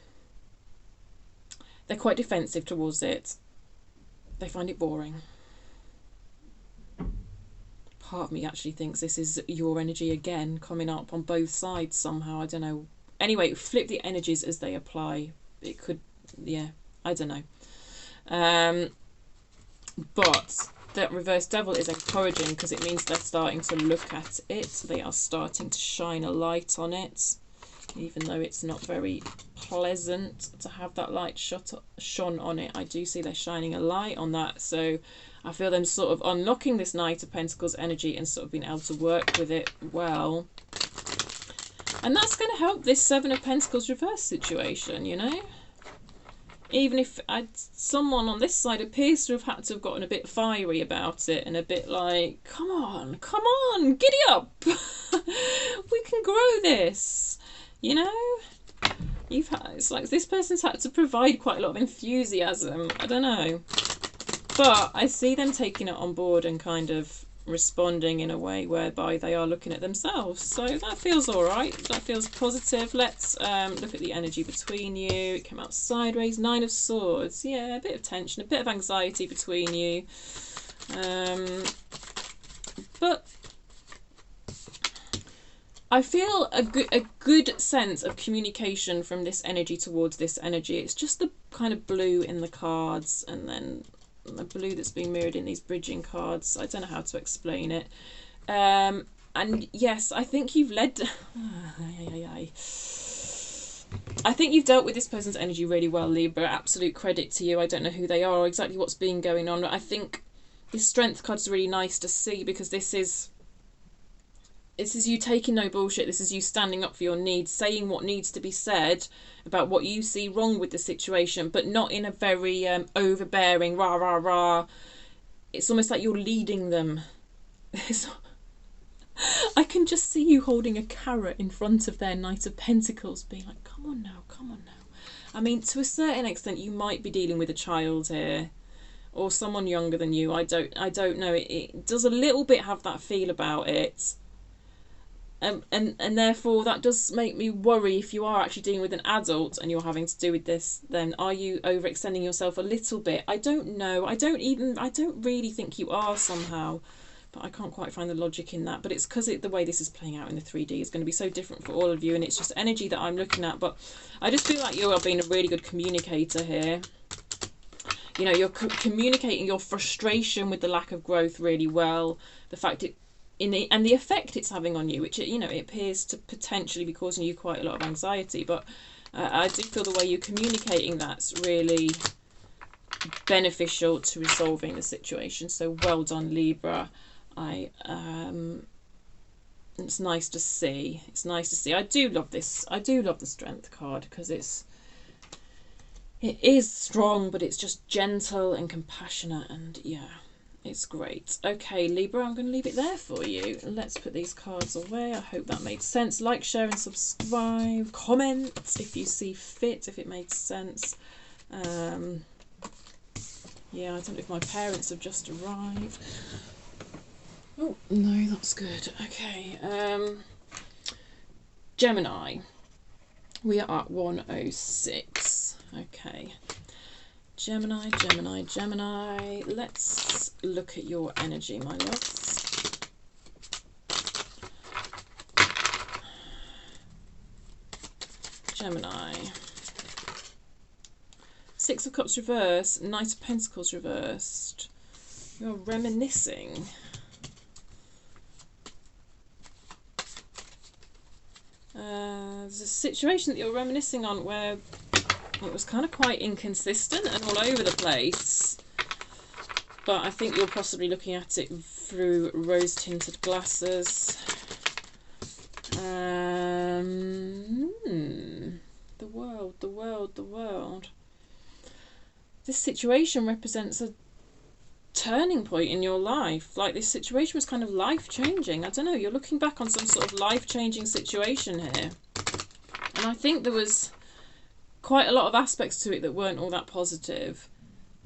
They're quite defensive towards it. They find it boring. Part of me actually thinks this is your energy again coming up on both sides somehow. I don't know. Anyway, flip the energies as they apply. It could, yeah, I don't know. But that reverse Devil is encouraging, because it means they're starting to look at it. They are starting to shine a light on it, even though it's not very pleasant to have that light shone on it. I do see they're shining a light on that, so I feel them sort of unlocking this Knight of Pentacles energy and sort of being able to work with it well. And that's going to help this Seven of Pentacles reverse situation, you know? Even if someone on this side appears to have had to have gotten a bit fiery about it and a bit like, come on, giddy up. We can grow this, you know? It's like this person's had to provide quite a lot of enthusiasm. I don't know. But I see them taking it on board and kind of responding in a way whereby they are looking at themselves. So that feels all right. That feels positive. Let's look at the energy between you. It came out sideways. Nine of Swords. Yeah, a bit of tension, a bit of anxiety between you. But I feel a good sense of communication from this energy towards this energy. It's just the kind of blue in the cards, and then the blue that's being mirrored in these bridging cards. I don't know how to explain it. And yes, I think you've led... I think you've dealt with this person's energy really well, Libra. Absolute credit to you. I don't know who they are or exactly what's been going on. I think this Strength card's really nice to see, because this is this is you taking no bullshit. This is you standing up for your needs, saying what needs to be said about what you see wrong with the situation, but not in a very overbearing rah rah rah. It's almost like you're leading them. I can just see you holding a carrot in front of their Knight of Pentacles, being like, come on now, come on now. I mean, to a certain extent, you might be dealing with a child here, or someone younger than you. I don't know. It does a little bit have that feel about it. And therefore that does make me worry, if you are actually dealing with an adult and you're having to do with this, then are you overextending yourself a little bit? I don't know. I don't really think you are somehow, but I can't quite find the logic in that. But it's because the way this is playing out in the 3D is going to be so different for all of you, and it's just energy that I'm looking at. But I just feel like you are being a really good communicator here. You know, you're communicating your frustration with the lack of growth really well. The fact and the effect it's having on you, which, you know, it appears to potentially be causing you quite a lot of anxiety. But I do feel the way you're communicating that's really beneficial to resolving the situation. So well done, Libra. It's nice to see. It's nice to see. I do love this. I do love the Strength card, because it is strong, but it's just gentle and compassionate, and yeah, it's great. Okay, Libra, I'm going to leave it there for you. Let's put these cards away. I hope that made sense. Like, share and subscribe. Comment if you see fit, if it made sense. Yeah, I don't know if my parents have just arrived. Oh, no, that's good. Okay, Gemini. We are at 106. Okay. Gemini, Gemini, Gemini. Let's look at your energy, my loves. Gemini. Six of Cups reversed, Knight of Pentacles reversed. You're reminiscing. There's a situation that you're reminiscing on where it was kind of quite inconsistent and all over the place, but I think you're possibly looking at it through rose-tinted glasses. The world, the world, the world. This situation represents a turning point in your life. Like, this situation was kind of life-changing. I don't know, you're looking back on some sort of life-changing situation here. And I think there was quite a lot of aspects to it that weren't all that positive,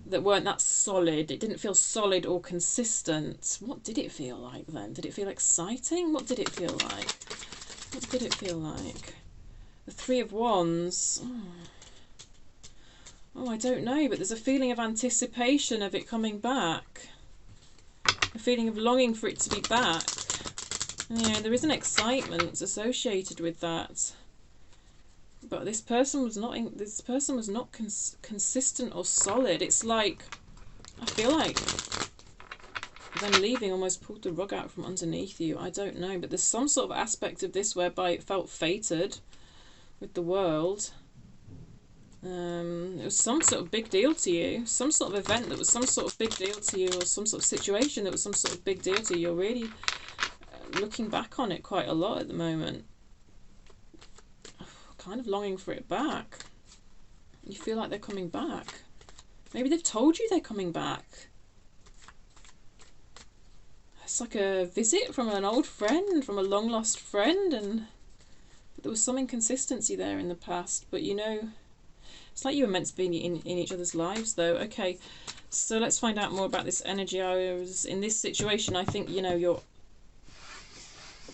that weren't that solid. It didn't feel solid or consistent. What did it feel like then? Did it feel exciting? What did it feel like? What did it feel like? The Three of Wands. Oh, I don't know, but there's a feeling of anticipation of it coming back. A feeling of longing for it to be back. Yeah, there is an excitement associated with that. But this person was not consistent or solid. It's like, I feel like them leaving almost pulled the rug out from underneath you. I don't know, but there's some sort of aspect of this whereby it felt fated with the world. It was some sort of big deal to you, some sort of event that was some sort of big deal to you, or some sort of situation that was some sort of big deal to you. You're really looking back on it quite a lot at the moment, kind of longing for it back. You feel like they're coming back. Maybe they've told you they're coming back. It's like a visit from an old friend, from a long lost friend, and but there was some inconsistency there in the past, but you know, it's like you were meant to be in each other's lives, though. Okay, so let's find out more about this energy. I was in this situation. I think, you know, your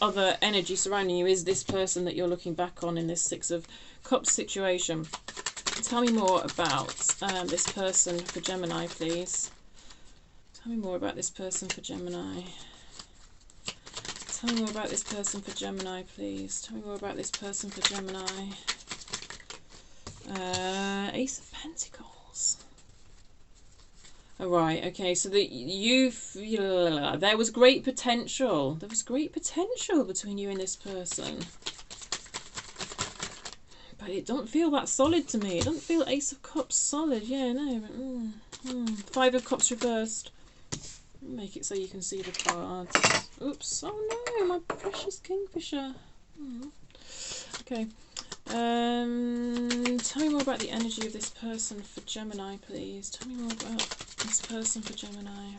other energy surrounding you is this person that you're looking back on in this Six of Cups situation. Tell me more about this person for Gemini, please. Tell me more about this person for Gemini. Tell me more about this person for Gemini, please. Tell me more about this person for Gemini. Ace of Pentacles. Alright, okay, so there was great potential. There was great potential between you and this person. But it don't feel that solid to me. It doesn't feel Ace of Cups solid. Yeah, no. But, Five of Cups reversed. Make it so you can see the cards. Oops. Oh no, my precious kingfisher. Okay. Tell me more about the energy of this person for Gemini, please. Tell me more about this person for Gemini.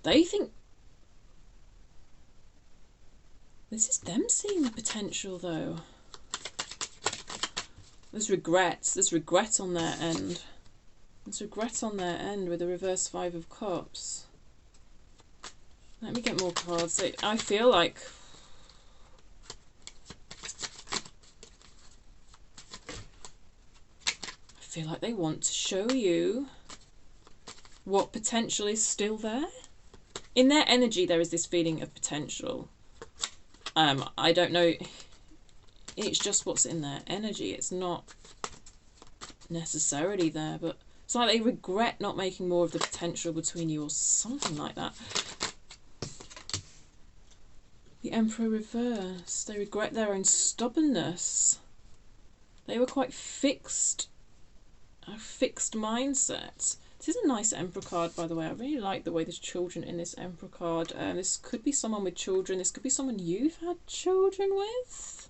They think this is them seeing the potential, though. There's regrets. There's regret on their end. There's regret on their end with the reverse 5 of Cups. Let me get more cards. I feel like they want to show you what potential is still there. In their energy, there is this feeling of potential. I don't know. It's just what's in their energy. It's not necessarily there, but it's like they regret not making more of the potential between you or something like that. The Emperor reversed. They regret their own stubbornness. They were quite fixed. A fixed mindset. This is a nice Emperor card, by the way. I really like the way there's children in this Emperor card. This could be someone with children. This could be someone you've had children with.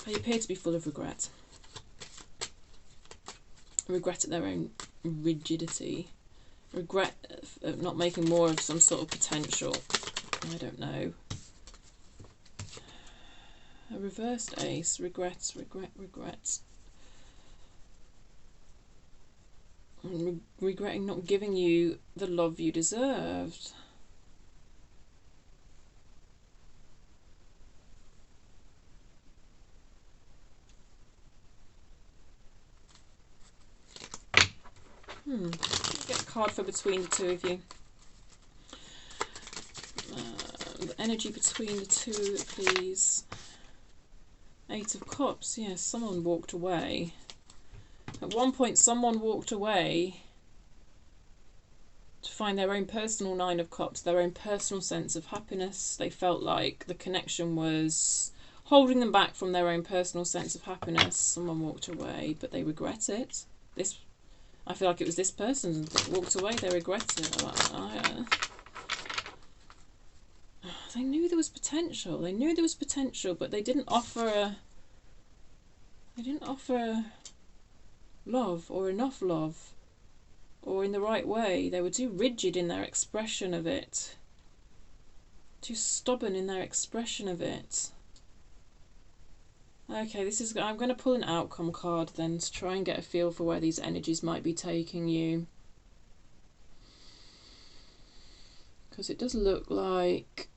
They appear to be full of regret. Regret at their own rigidity. Regret of not making more of some sort of potential. I don't know. A reversed ace. Regrets, regrets. Regretting not giving you the love you deserved. Get a card for between the two of you. The energy between the two, please. 8 of Cups. Yes, someone walked away. At one point, someone walked away to find their own personal 9 of Cups, their own personal sense of happiness. They felt like the connection was holding them back from their own personal sense of happiness. Someone walked away, but they regret it. I feel like it was this person that walked away. They regret it. They knew there was potential. They knew there was potential, but they didn't offer. They didn't offer love or enough love, or in the right way. They were too rigid in their expression of it. Too stubborn in their expression of it. Okay, I'm going to pull an outcome card then to try and get a feel for where these energies might be taking you. Because it does look like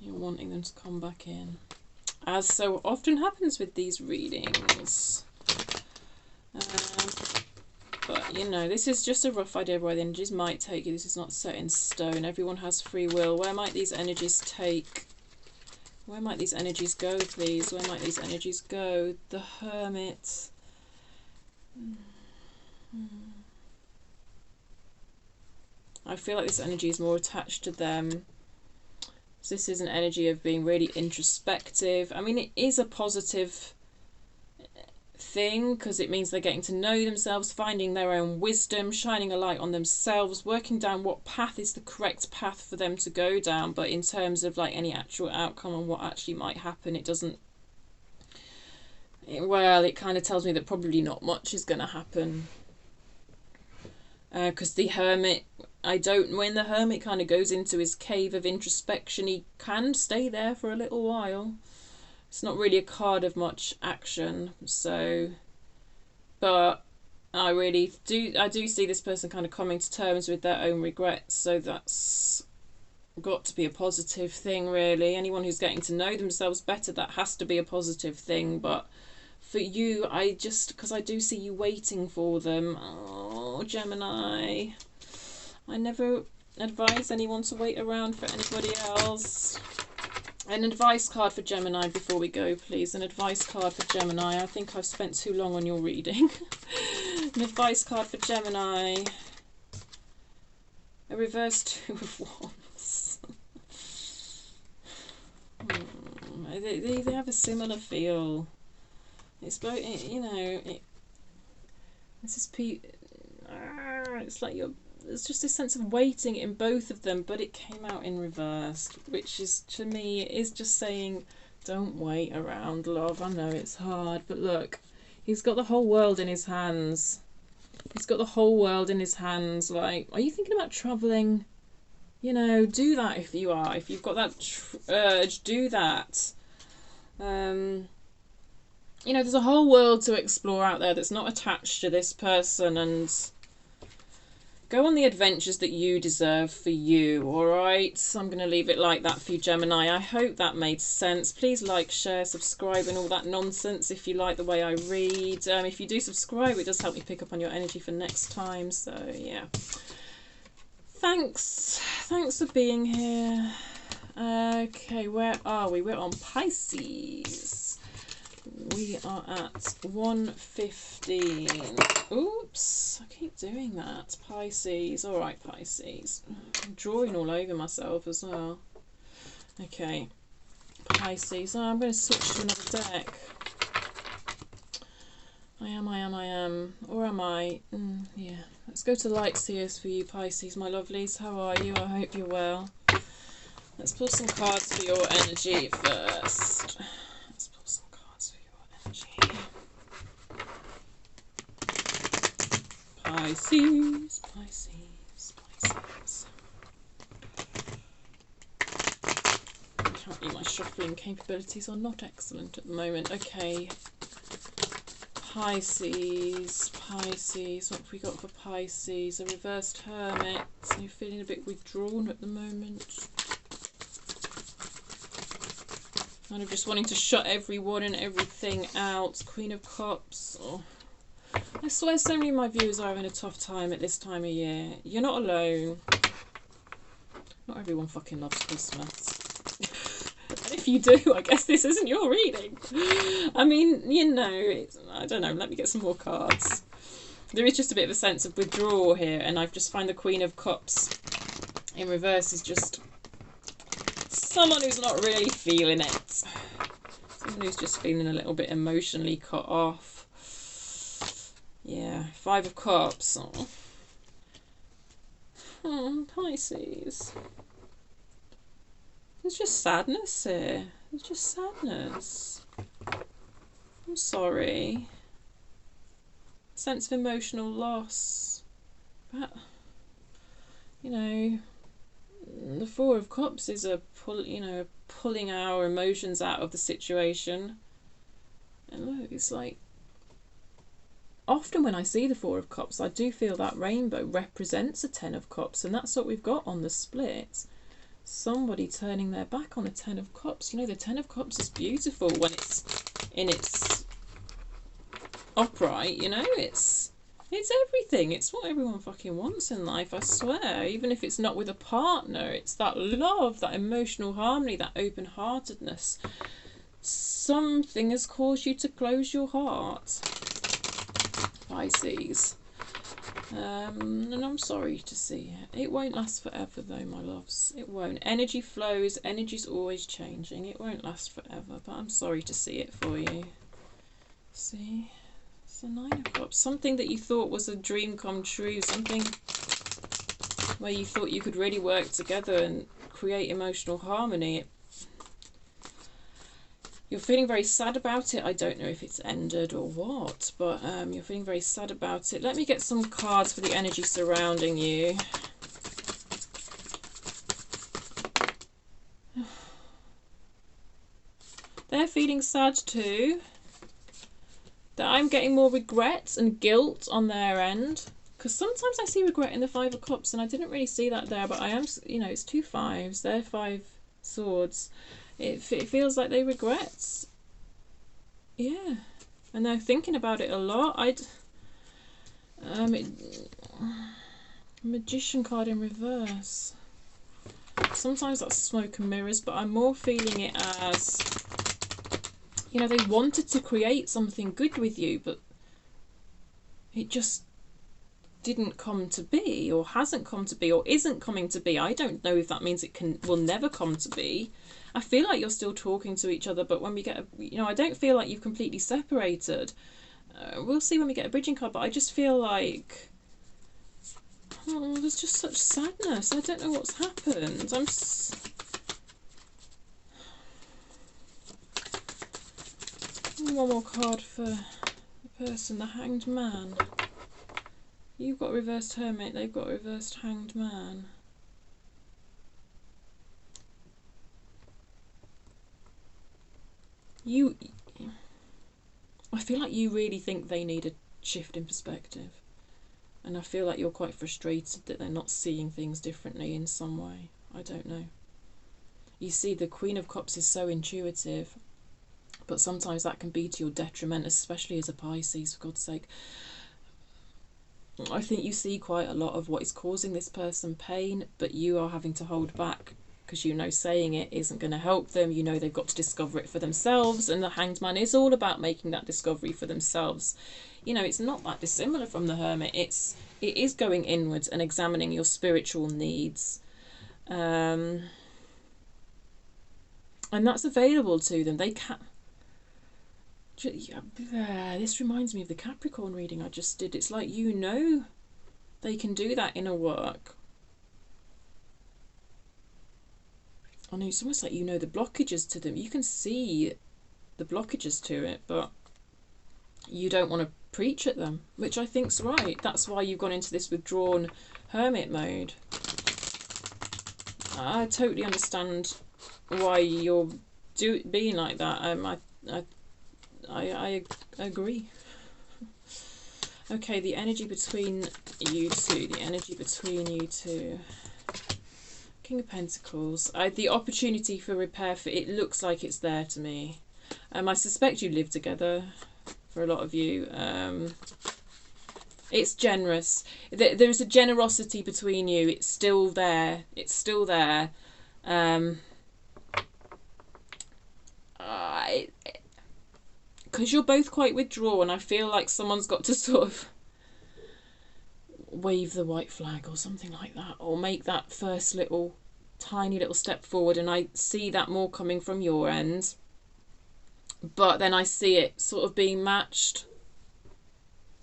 you're wanting them to come back in. As so often happens with these readings. But, you know, this is just a rough idea of where the energies might take you. This is not set in stone. Everyone has free will. Where might these energies take? Where might these energies go, please? Where might these energies go? The Hermit. I feel like this energy is more attached to them. So this is an energy of being really introspective. I mean, it is a positive thing because it means they're getting to know themselves, finding their own wisdom, shining a light on themselves, working down what path is the correct path for them to go down. But in terms of like any actual outcome and what actually might happen, it doesn't. Well, it kind of tells me that probably not much is going to happen. Because the Hermit, when the Hermit kind of goes into his cave of introspection, he can stay there for a little while. It's not really a card of much action, so, but I do see this person kind of coming to terms with their own regrets, so that's got to be a positive thing, really. Anyone who's getting to know themselves better, that has to be a positive thing. But for you, because I do see you waiting for them. Oh, Gemini. I never advise anyone to wait around for anybody else. An advice card for Gemini before we go, please. An advice card for Gemini. I think I've spent too long on your reading. An advice card for Gemini. A reverse 2 of Wands. They have a similar feel. It's both, you know, this is it's like there's just this sense of waiting in both of them, but it came out in reverse, which is, to me, is just saying, don't wait around, love. I know it's hard, but look, he's got the whole world in his hands. He's got the whole world in his hands. Like, are you thinking about travelling? You know, do that if you are. If you've got that urge, do that. You know, there's a whole world to explore out there that's not attached to this person, and go on the adventures that you deserve for you, alright? So I'm going to leave it like that for you, Gemini. I hope that made sense. Please like, share, subscribe and all that nonsense if you like the way I read. If you do subscribe, it does help me pick up on your energy for next time. So, yeah. Thanks for being here. Okay, where are we? We're on Pisces. We are at 1:15. Oops, I keep doing that. Pisces. All right, Pisces. I'm drawing all over myself as well. Okay, Pisces. Oh, I'm going to switch to another deck. I am. Or am I? Yeah. Let's go to light seers for you, Pisces, my lovelies. How are you? I hope you're well. Let's pull some cards for your energy first. Let's pull some cards for your energy. Pisces, Pisces, Pisces. Apparently my shuffling capabilities are not excellent at the moment. Okay. Pisces, Pisces, what have we got for Pisces? A reversed hermit. So you're feeling a bit withdrawn at the moment. Kind of just wanting to shut everyone and everything out. Queen of Cups. Oh. I swear so many of my viewers are having a tough time at this time of year. You're not alone. Not everyone fucking loves Christmas. And if you do, I guess this isn't your reading. I mean, you know, I don't know, let me get some more cards. There is just a bit of a sense of withdrawal here, and I've just found the Queen of Cups in reverse is just someone who's not really feeling it. Someone who's just feeling a little bit emotionally cut off. Yeah, Five of Cups. Oh, Pisces. There's just sadness here. There's just sadness. I'm sorry. Sense of emotional loss. But, you know, the Four of Cups is pulling our emotions out of the situation. And look, it's like, often when I see the Four of Cups, I do feel that rainbow represents a Ten of Cups, and that's what we've got on the split. Somebody turning their back on a Ten of Cups. You know, the Ten of Cups is beautiful when it's in its upright, you know, it's everything. It's what everyone fucking wants in life, I swear. Even if it's not with a partner, it's that love, that emotional harmony, that open-heartedness. Something has caused you to close your heart, Pisces. And I'm sorry to see it. It won't last forever though, my loves. It won't. Energy flows. Energy's always changing. It won't last forever, but I'm sorry to see it for you. See? It's the Nine of Cups. Something that you thought was a dream come true. Something where you thought you could really work together and create emotional harmony. You're feeling very sad about it. I don't know if it's ended or what, but you're feeling very sad about it. Let me get some cards for the energy surrounding you. They're feeling sad too. That I'm getting more regrets and guilt on their end. Because sometimes I see regret in the Five of Cups, and I didn't really see that there, but I am, you know, it's two fives. They're Five Swords. It feels like they regret. Yeah. And they're thinking about it a lot. Magician card in reverse. Sometimes that's smoke and mirrors, but I'm more feeling it as, you know, they wanted to create something good with you, but it just didn't come to be, or hasn't come to be, or isn't coming to be. I don't know if that means it will never come to be. I feel like you're still talking to each other, but when we get I don't feel like you've completely separated. We'll see when we get a bridging card, but I just feel like, oh, there's just such sadness. I don't know what's happened. One more card for the person, the Hanged Man. You've got reversed Hermit, they've got reversed Hanged Man. I feel like you really think they need a shift in perspective. And I feel like you're quite frustrated that they're not seeing things differently in some way. I don't know. You see, the Queen of Cups is so intuitive, but sometimes that can be to your detriment, especially as a Pisces, for God's sake. I think you see quite a lot of what is causing this person pain, but you are having to hold back because you know saying it isn't going to help them. You know they've got to discover it for themselves, and the Hanged Man is all about making that discovery for themselves. You know, it's not that dissimilar from the Hermit. It is going inwards and examining your spiritual needs. And that's available to them. They can... This reminds me of the Capricorn reading I just did. It's like, you know, they can do that inner work. I know, it's almost like you know the blockages to them. You can see the blockages to it, but you don't want to preach at them, which I think's right. That's why you've gone into this withdrawn hermit mode. I totally understand why you're being like that. I agree. Okay, the energy between you two. The energy between you two. King of Pentacles. The opportunity for repair, it looks like it's there to me. I suspect you live together for a lot of you. It's generous. There's a generosity between you. It's still there. It's still there. Because you're both quite withdrawn, I feel like someone's got to sort of wave the white flag or something like that, or make that first tiny little step forward, and I see that more coming from your end, but then I see it sort of being matched.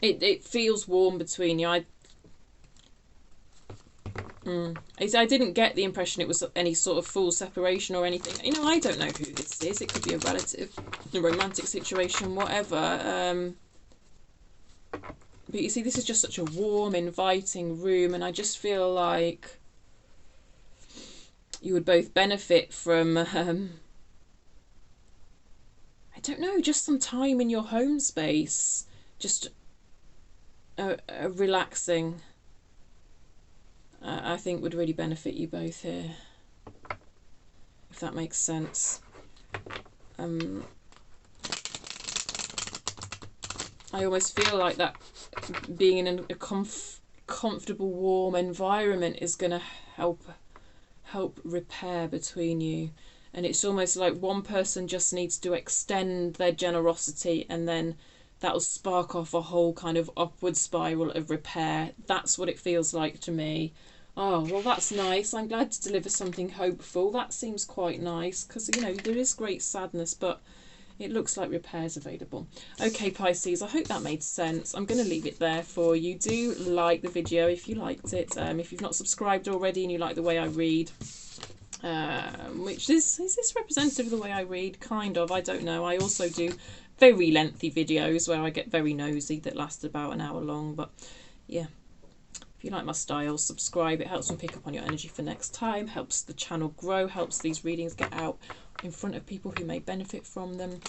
It feels warm between you. I didn't get the impression it was any sort of full separation or anything. You know, I don't know who this is. It could be a relative, a romantic situation, whatever. But you see, this is just such a warm, inviting room, and I just feel like you would both benefit from, I don't know, just some time in your home space. Just relaxing. I think would really benefit you both here, if that makes sense. I almost feel like that being in a comfortable, warm environment is going to help repair between you. And it's almost like one person just needs to extend their generosity, and then that'll spark off a whole kind of upward spiral of repair. That's what it feels like to me. Oh, well, that's nice. I'm glad to deliver something hopeful. That seems quite nice, because, you know, there is great sadness, but it looks like repair's available. Okay, Pisces, I hope that made sense. I'm going to leave it there for you. Do like the video if you liked it. If you've not subscribed already and you like the way I read, which is this representative of the way I read? Kind of, I don't know. I also do very lengthy videos where I get very nosy that last about an hour long, but yeah. If you like my style, subscribe. It helps me pick up on your energy for next time, helps the channel grow, helps these readings get out in front of people who may benefit from them.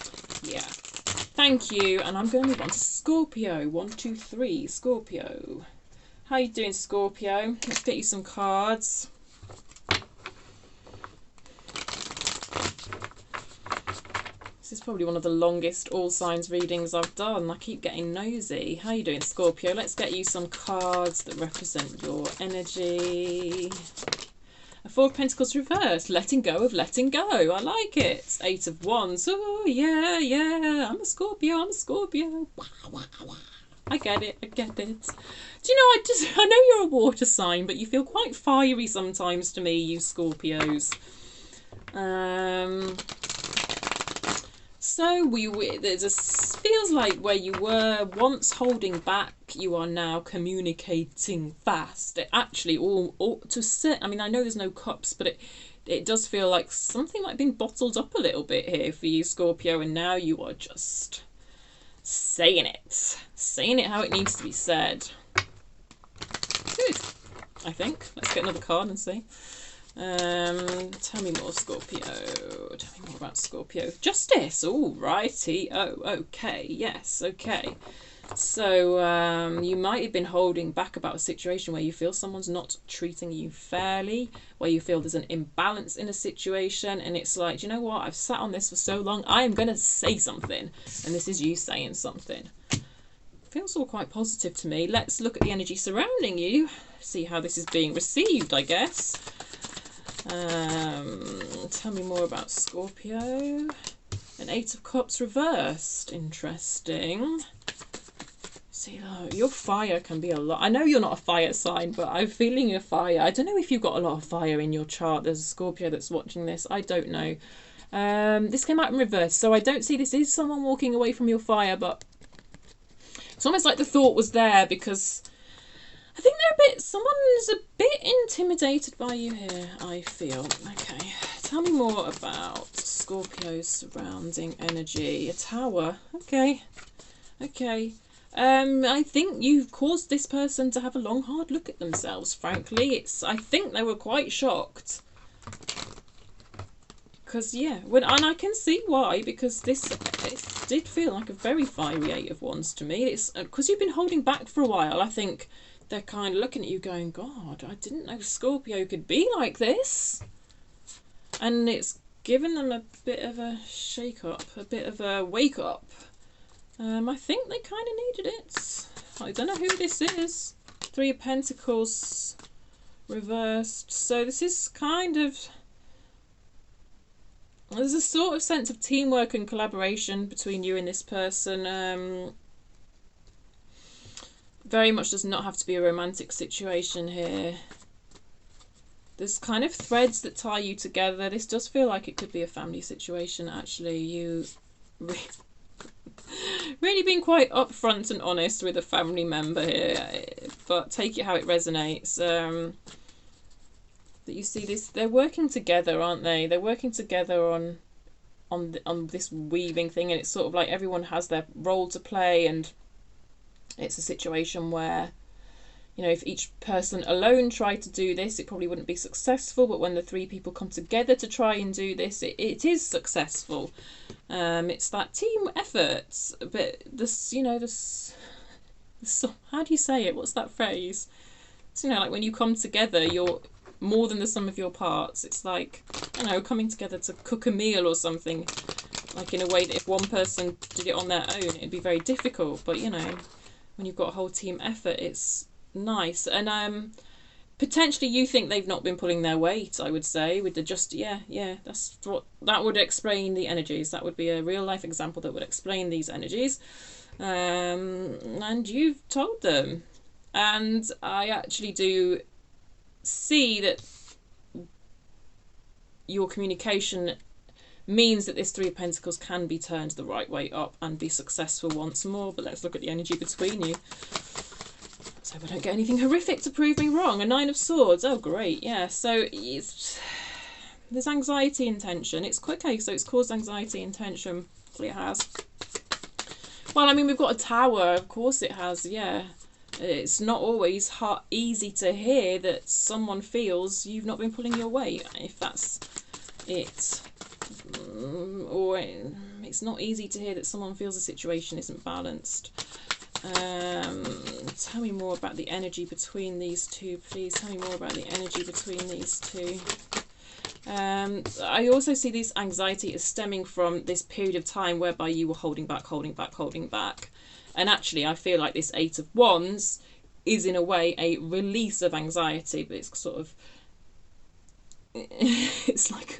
Yeah. Thank you. And I'm going to move on to Scorpio. 1, 2, 3. Scorpio. How you doing, Scorpio? Let's get you some cards. This is probably one of the longest all signs readings I've done. I keep getting nosy. How you doing, Scorpio? Let's get you some cards that represent your energy. A 4 of Pentacles reversed. Letting go of letting go. I like it. 8 of Wands. Oh, yeah, yeah. I'm a Scorpio. I'm a Scorpio. Wah, wah, wah. I get it. I get it. Do you know, I know you're a water sign, but you feel quite fiery sometimes to me, you Scorpios. So there's a feels like where you were once holding back, you are now communicating fast. It actually all to sit. I mean, I know there's no cups, but it does feel like something might have been bottled up a little bit here for you, Scorpio, and now you are just saying it how it needs to be said. Good, I think. Let's get another card and see. Tell me more, Scorpio. Tell me more about Scorpio. Justice. All righty. Oh, okay. Yes. Okay. So you might have been holding back about a situation where you feel someone's not treating you fairly, where you feel there's an imbalance in a situation, and it's like, do you know what? I've sat on this for so long. I am gonna say something, and this is you saying something. Feels all quite positive to me. Let's look at the energy surrounding you. See how this is being received, I guess. Tell me more about Scorpio. An 8 of Cups reversed. Interesting. See, your fire can be a lot. I know you're not a fire sign, but I'm feeling your fire. I don't know if you've got a lot of fire in your chart. There's a Scorpio that's watching this. I don't know. This came out in reverse, so I don't see this is someone walking away from your fire, but it's almost like the thought was there, because I think someone's a bit intimidated by you here, I feel. Okay, tell me more about Scorpio's surrounding energy. A Tower. Okay. I think you've caused this person to have a long, hard look at themselves, frankly. I think they were quite shocked. Because, yeah, and I can see why, because it did feel like a very fiery 8 of Wands to me. It's because you've been holding back for a while. I think they're kind of looking at you going, God, I didn't know Scorpio could be like this. And it's given them a bit of a shake-up, a bit of a wake-up. I think they kind of needed it. I don't know who this is. 3 of Pentacles reversed. So this is kind of... There's a sort of sense of teamwork and collaboration between you and this person. Very much does not have to be a romantic situation here. There's kind of threads that tie you together. This does feel like it could be a family situation, actually. You really been quite upfront and honest with a family member here, but take it how it resonates. That you see this, they're working together, aren't they? They're working together on this weaving thing, and it's sort of like everyone has their role to play, and it's a situation where, you know, if each person alone tried to do this, it probably wouldn't be successful, but when the 3 people come together to try and do this, it is successful. It's that team effort, but this, you know, this how do you say it? What's that phrase? It's, you know, like when you come together, you're more than the sum of your parts. It's like, you know, coming together to cook a meal or something, like in a way that if one person did it on their own, it'd be very difficult. But, you know, when you've got a whole team effort, it's nice. And potentially you think they've not been pulling their weight, I would say, with the that would explain the energies. That would be a real life example that would explain these energies. And you've told them. And I actually do see that your communication means that this 3 of Pentacles can be turned the right way up and be successful once more. But let's look at the energy between you. So I don't get anything horrific to prove me wrong. A 9 of Swords. Oh, great. Yeah, so there's anxiety and tension. It's okay, so it's caused anxiety and tension. Hopefully it has. Well, I mean, we've got a Tower. Of course it has, yeah. It's not always easy to hear that someone feels you've not been pulling your weight, if that's it. Or it's not easy to hear that someone feels the situation isn't balanced. Tell me more about the energy between these two, please. Tell me more about the energy between these two. I also see this anxiety is stemming from this period of time whereby you were holding back. And actually, I feel like this 8 of Wands is in a way a release of anxiety, but it's sort of, it's like,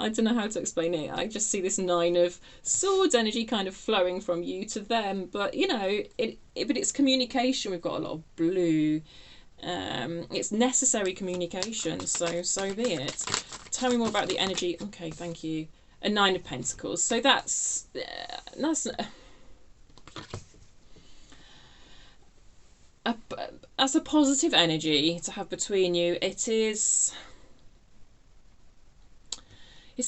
I don't know how to explain it. I just see this Nine of Swords energy kind of flowing from you to them. But, you know, but it's communication. We've got a lot of blue. It's necessary communication, so be it. Tell me more about the energy. Okay, thank you. A Nine of Pentacles. So that's as a positive energy to have between you. It's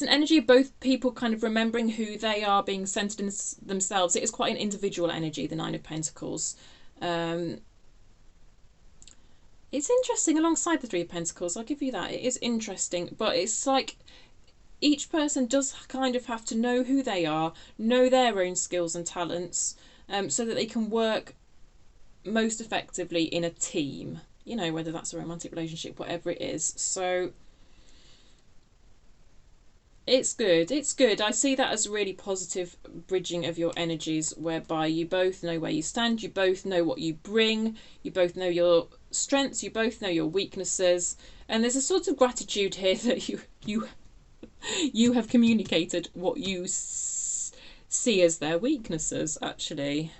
an energy of both people kind of remembering who they are, being centered in themselves. It is quite an individual energy, the Nine of Pentacles. It's interesting alongside the Three of Pentacles. I'll give you that. It is interesting, but it's like each person does kind of have to know who they are, know their own skills and talents, so that they can work most effectively in a team. You know, whether that's a romantic relationship, whatever it is. So it's good. It's good. I see that as a really positive bridging of your energies, whereby you both know where you stand, you both know what you bring, you both know your strengths, you both know your weaknesses, and there's a sort of gratitude here that you have communicated what you see as their weaknesses, actually.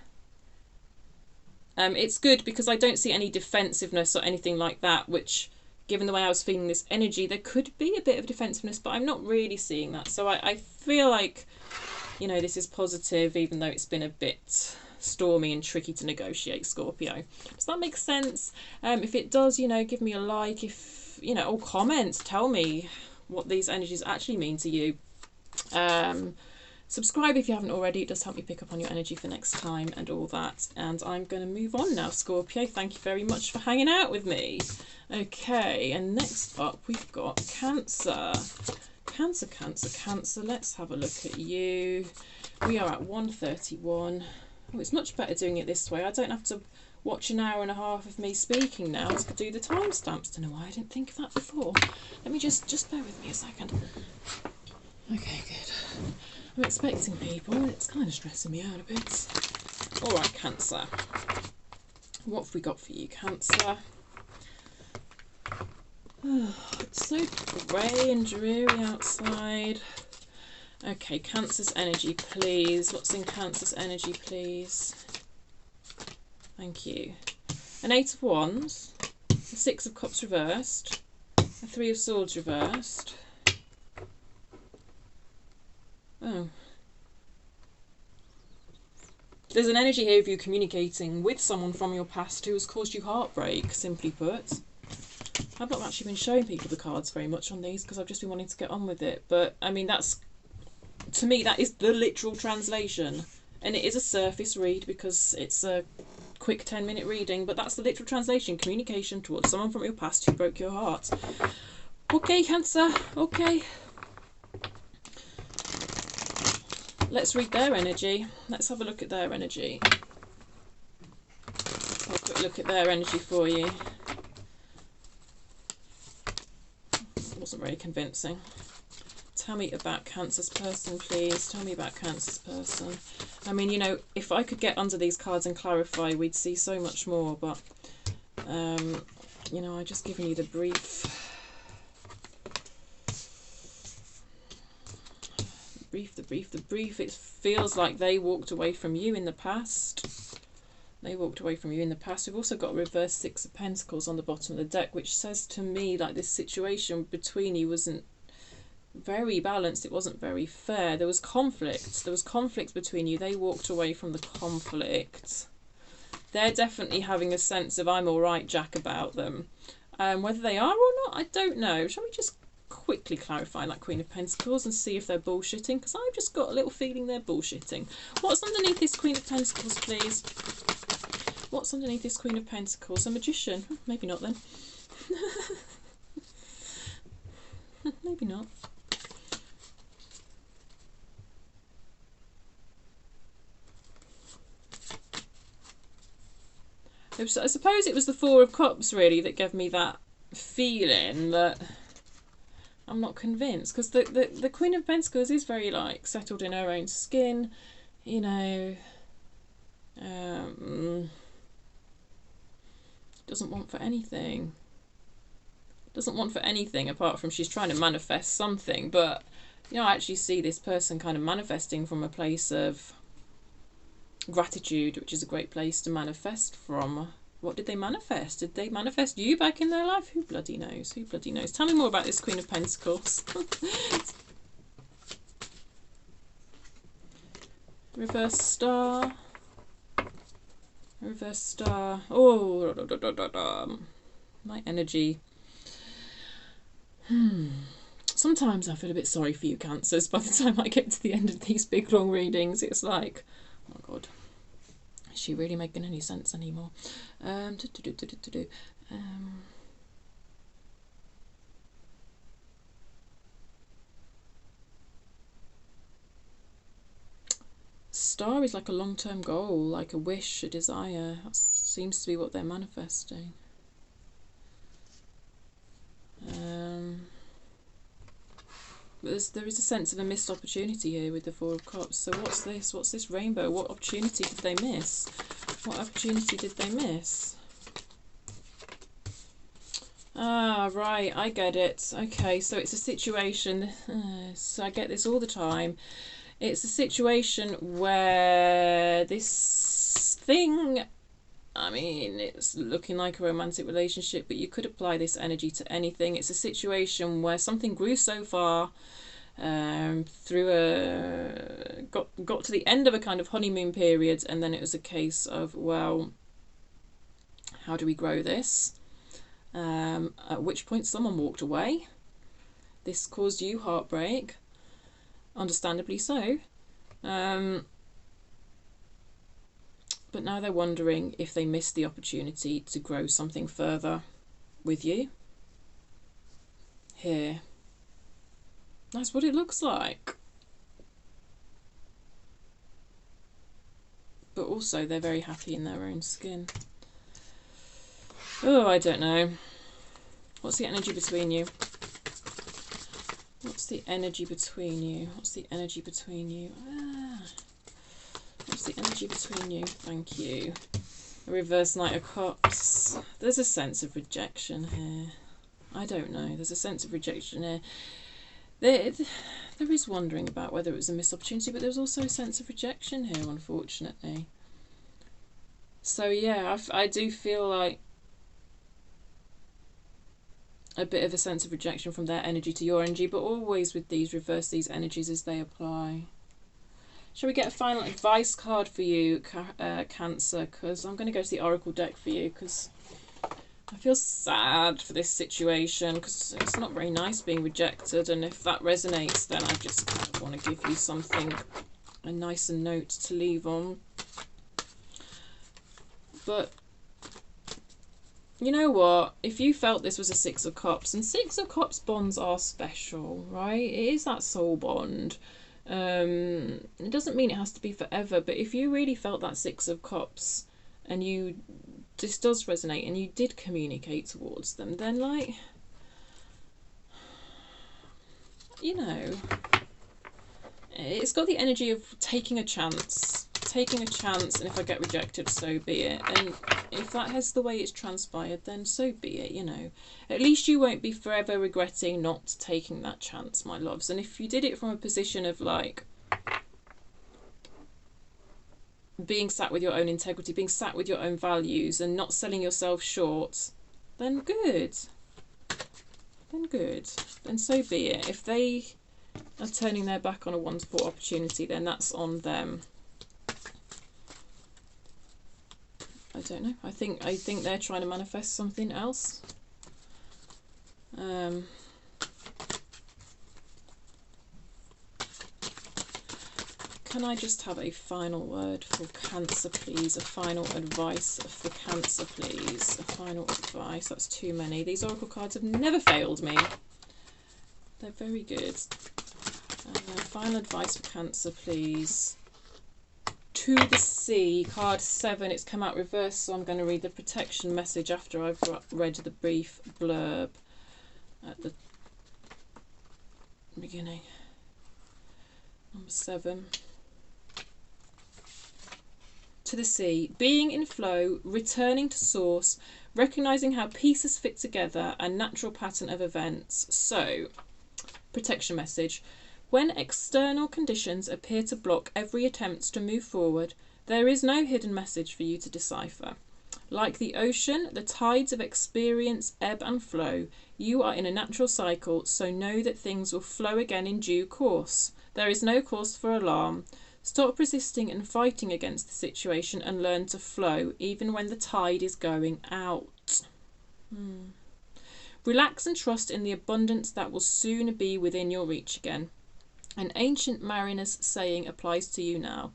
It's good because I don't see any defensiveness or anything like that, which, given the way I was feeling this energy, there could be a bit of defensiveness, but I'm not really seeing that. So I feel like, you know, this is positive, even though it's been a bit stormy and tricky to negotiate, Scorpio. Does that make sense? If it does, you know, give me a like, if, you know, or comment, tell me what these energies actually mean to you. Subscribe if you haven't already. It does help me pick up on your energy for next time and all that. And I'm going to move on now, Scorpio. Thank you very much for hanging out with me. Okay, and next up we've got Cancer. Cancer, Cancer, Cancer. Let's have a look at you. We are at 1:31. Oh, it's much better doing it this way. I don't have to watch an hour and a half of me speaking now to do the timestamps. Don't know why I didn't think of that before. Let me just bear with me a second. Okay, good. I'm expecting people. It's kind of stressing me out a bit. All right, Cancer. What have we got for you, Cancer? Oh, it's so grey and dreary outside. Okay, Cancer's energy, please. What's in Cancer's energy, please? Thank you. An Eight of Wands, a Six of Cups reversed, a Three of Swords reversed. Oh. There's an energy here of you communicating with someone from your past who has caused you heartbreak, simply put. I've not actually been showing people the cards very much on these because I've just been wanting to get on with it. But, I mean, that's, to me, that is the literal translation. And it is a surface read because it's a quick 10-minute reading, but that's the literal translation. Communication towards someone from your past who broke your heart. Okay, Cancer. Okay. Let's read their energy. Let's have a look at their energy. Have a quick look at their energy for you. Wasn't very convincing. Tell me about Cancer's person, please. Tell me about Cancer's person. I mean, you know, if I could get under these cards and clarify, we'd see so much more. But, you know, I've just given you the brief. The brief. It feels like they walked away from you in the past. They walked away from you in the past. We've also got a reverse Six of Pentacles on the bottom of the deck, which says to me like this situation between you wasn't very balanced. It wasn't very fair. There was conflict. There was conflict between you. They walked away from the conflict. They're definitely having a sense of I'm all right, Jack, about them. Whether they are or not, I don't know. Shall we just quickly clarify that Queen of Pentacles and see if they're bullshitting? Because I've just got a little feeling they're bullshitting. What's underneath this Queen of Pentacles, please? What's underneath this Queen of Pentacles? A Magician? Maybe not then. Maybe not. I suppose it was the Four of Cups really that gave me that feeling that I'm not convinced, because the Queen of Pentacles is very like settled in her own skin, you know. Doesn't want for anything. Doesn't want for anything apart from she's trying to manifest something, but You know, I actually see this person kind of manifesting from a place of gratitude, which is a great place to manifest from. What did they manifest? Did they manifest you back in their life? Who bloody knows? Who bloody knows? Tell me more about this Queen of Pentacles. Reverse star. Reverse star. Oh, my energy. Sometimes I feel a bit sorry for you, Cancers. By the time I get to the end of these big long readings, it's like, oh my God, is she really making any sense anymore? Star is like a long-term goal, like a wish, a desire. That seems to be what they're manifesting. But there is a sense of a missed opportunity here with the Four of Cups. So what's this? What's this rainbow? What opportunity did they miss? What opportunity did they miss? Ah, right, I get it. Okay, so it's a situation, so I get this all the time. It's a situation where this thing, I mean, it's looking like a romantic relationship, but you could apply this energy to anything. It's a situation where something grew so far, got to the end of a kind of honeymoon period, and then it was a case of, well, how do we grow this? At which point someone walked away. This caused you heartbreak, understandably so. But now they're wondering if they missed the opportunity to grow something further with you. Here. That's what it looks like. But also they're very happy in their own skin. Oh, I don't know. What's the energy between you? What's the energy between you? What's the energy between you? What's the energy between you? Thank you. A reverse Knight of Cups. There's a sense of rejection here. I don't know. There's a sense of rejection here. There is wondering about whether it was a missed opportunity, but there's also a sense of rejection here, unfortunately. So yeah, I do feel like a bit of a sense of rejection from their energy to your energy, but always with these, reverse these energies as they apply. Shall we get a final advice card for you, Cancer? Because I'm going to go to the Oracle deck for you, because I feel sad for this situation, because it's not very nice being rejected, and if that resonates, then I just kind of want to give you something, a nicer note to leave on. But you know what? If you felt this was a Six of Cups, and Six of Cups bonds are special, right? It is that soul bond. It doesn't mean it has to be forever, but if you really felt that Six of Cups and this does resonate and you did communicate towards them, then, like, you know, it's got the energy of taking a chance, and if I get rejected, so be it. And if that is the way it's transpired, then so be it, you know. At least you won't be forever regretting not taking that chance, my loves. And if you did it from a position of, like, being sat with your own integrity, being sat with your own values and not selling yourself short, then good. Then so be it. If they are turning their back on a wonderful opportunity, then that's on them. I don't know. I think they're trying to manifest something else. Can I just have a final word for Cancer, please? A final advice for Cancer, please. A final advice. That's too many. These Oracle cards have never failed me. They're very good. Final advice for Cancer, please. To the Sea, card 7. It's come out reversed, so I'm going to read the protection message after I've read the brief blurb at the beginning. Number 7. To the Sea, being in flow, returning to source, recognizing how pieces fit together, and natural pattern of events. So, protection message. When external conditions appear to block every attempt to move forward, there is no hidden message for you to decipher. Like the ocean, the tides of experience ebb and flow. You are in a natural cycle, so know that things will flow again in due course. There is no cause for alarm. Stop resisting and fighting against the situation and learn to flow, even when the tide is going out. Relax and trust in the abundance that will soon be within your reach again. An ancient mariner's saying applies to you now.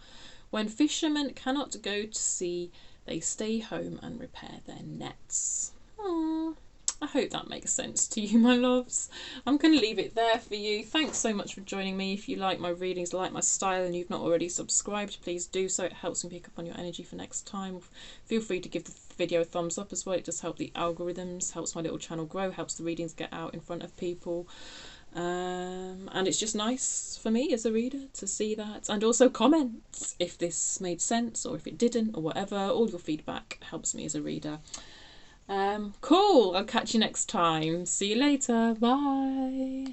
When fishermen cannot go to sea, they stay home and repair their nets. I hope that makes sense to you, my loves. I'm going to leave it there for you. Thanks so much for joining me. If you like my readings, like my style, and you've not already subscribed, please do so. It helps me pick up on your energy for next time. Feel free to give the video a thumbs up as well. It does help the algorithms, helps my little channel grow, helps the readings get out in front of people. And it's just nice for me as a reader to see that, and also comments if this made sense or if it didn't or whatever. All your feedback helps me as a reader. Cool, I'll catch you next time. See you later. Bye.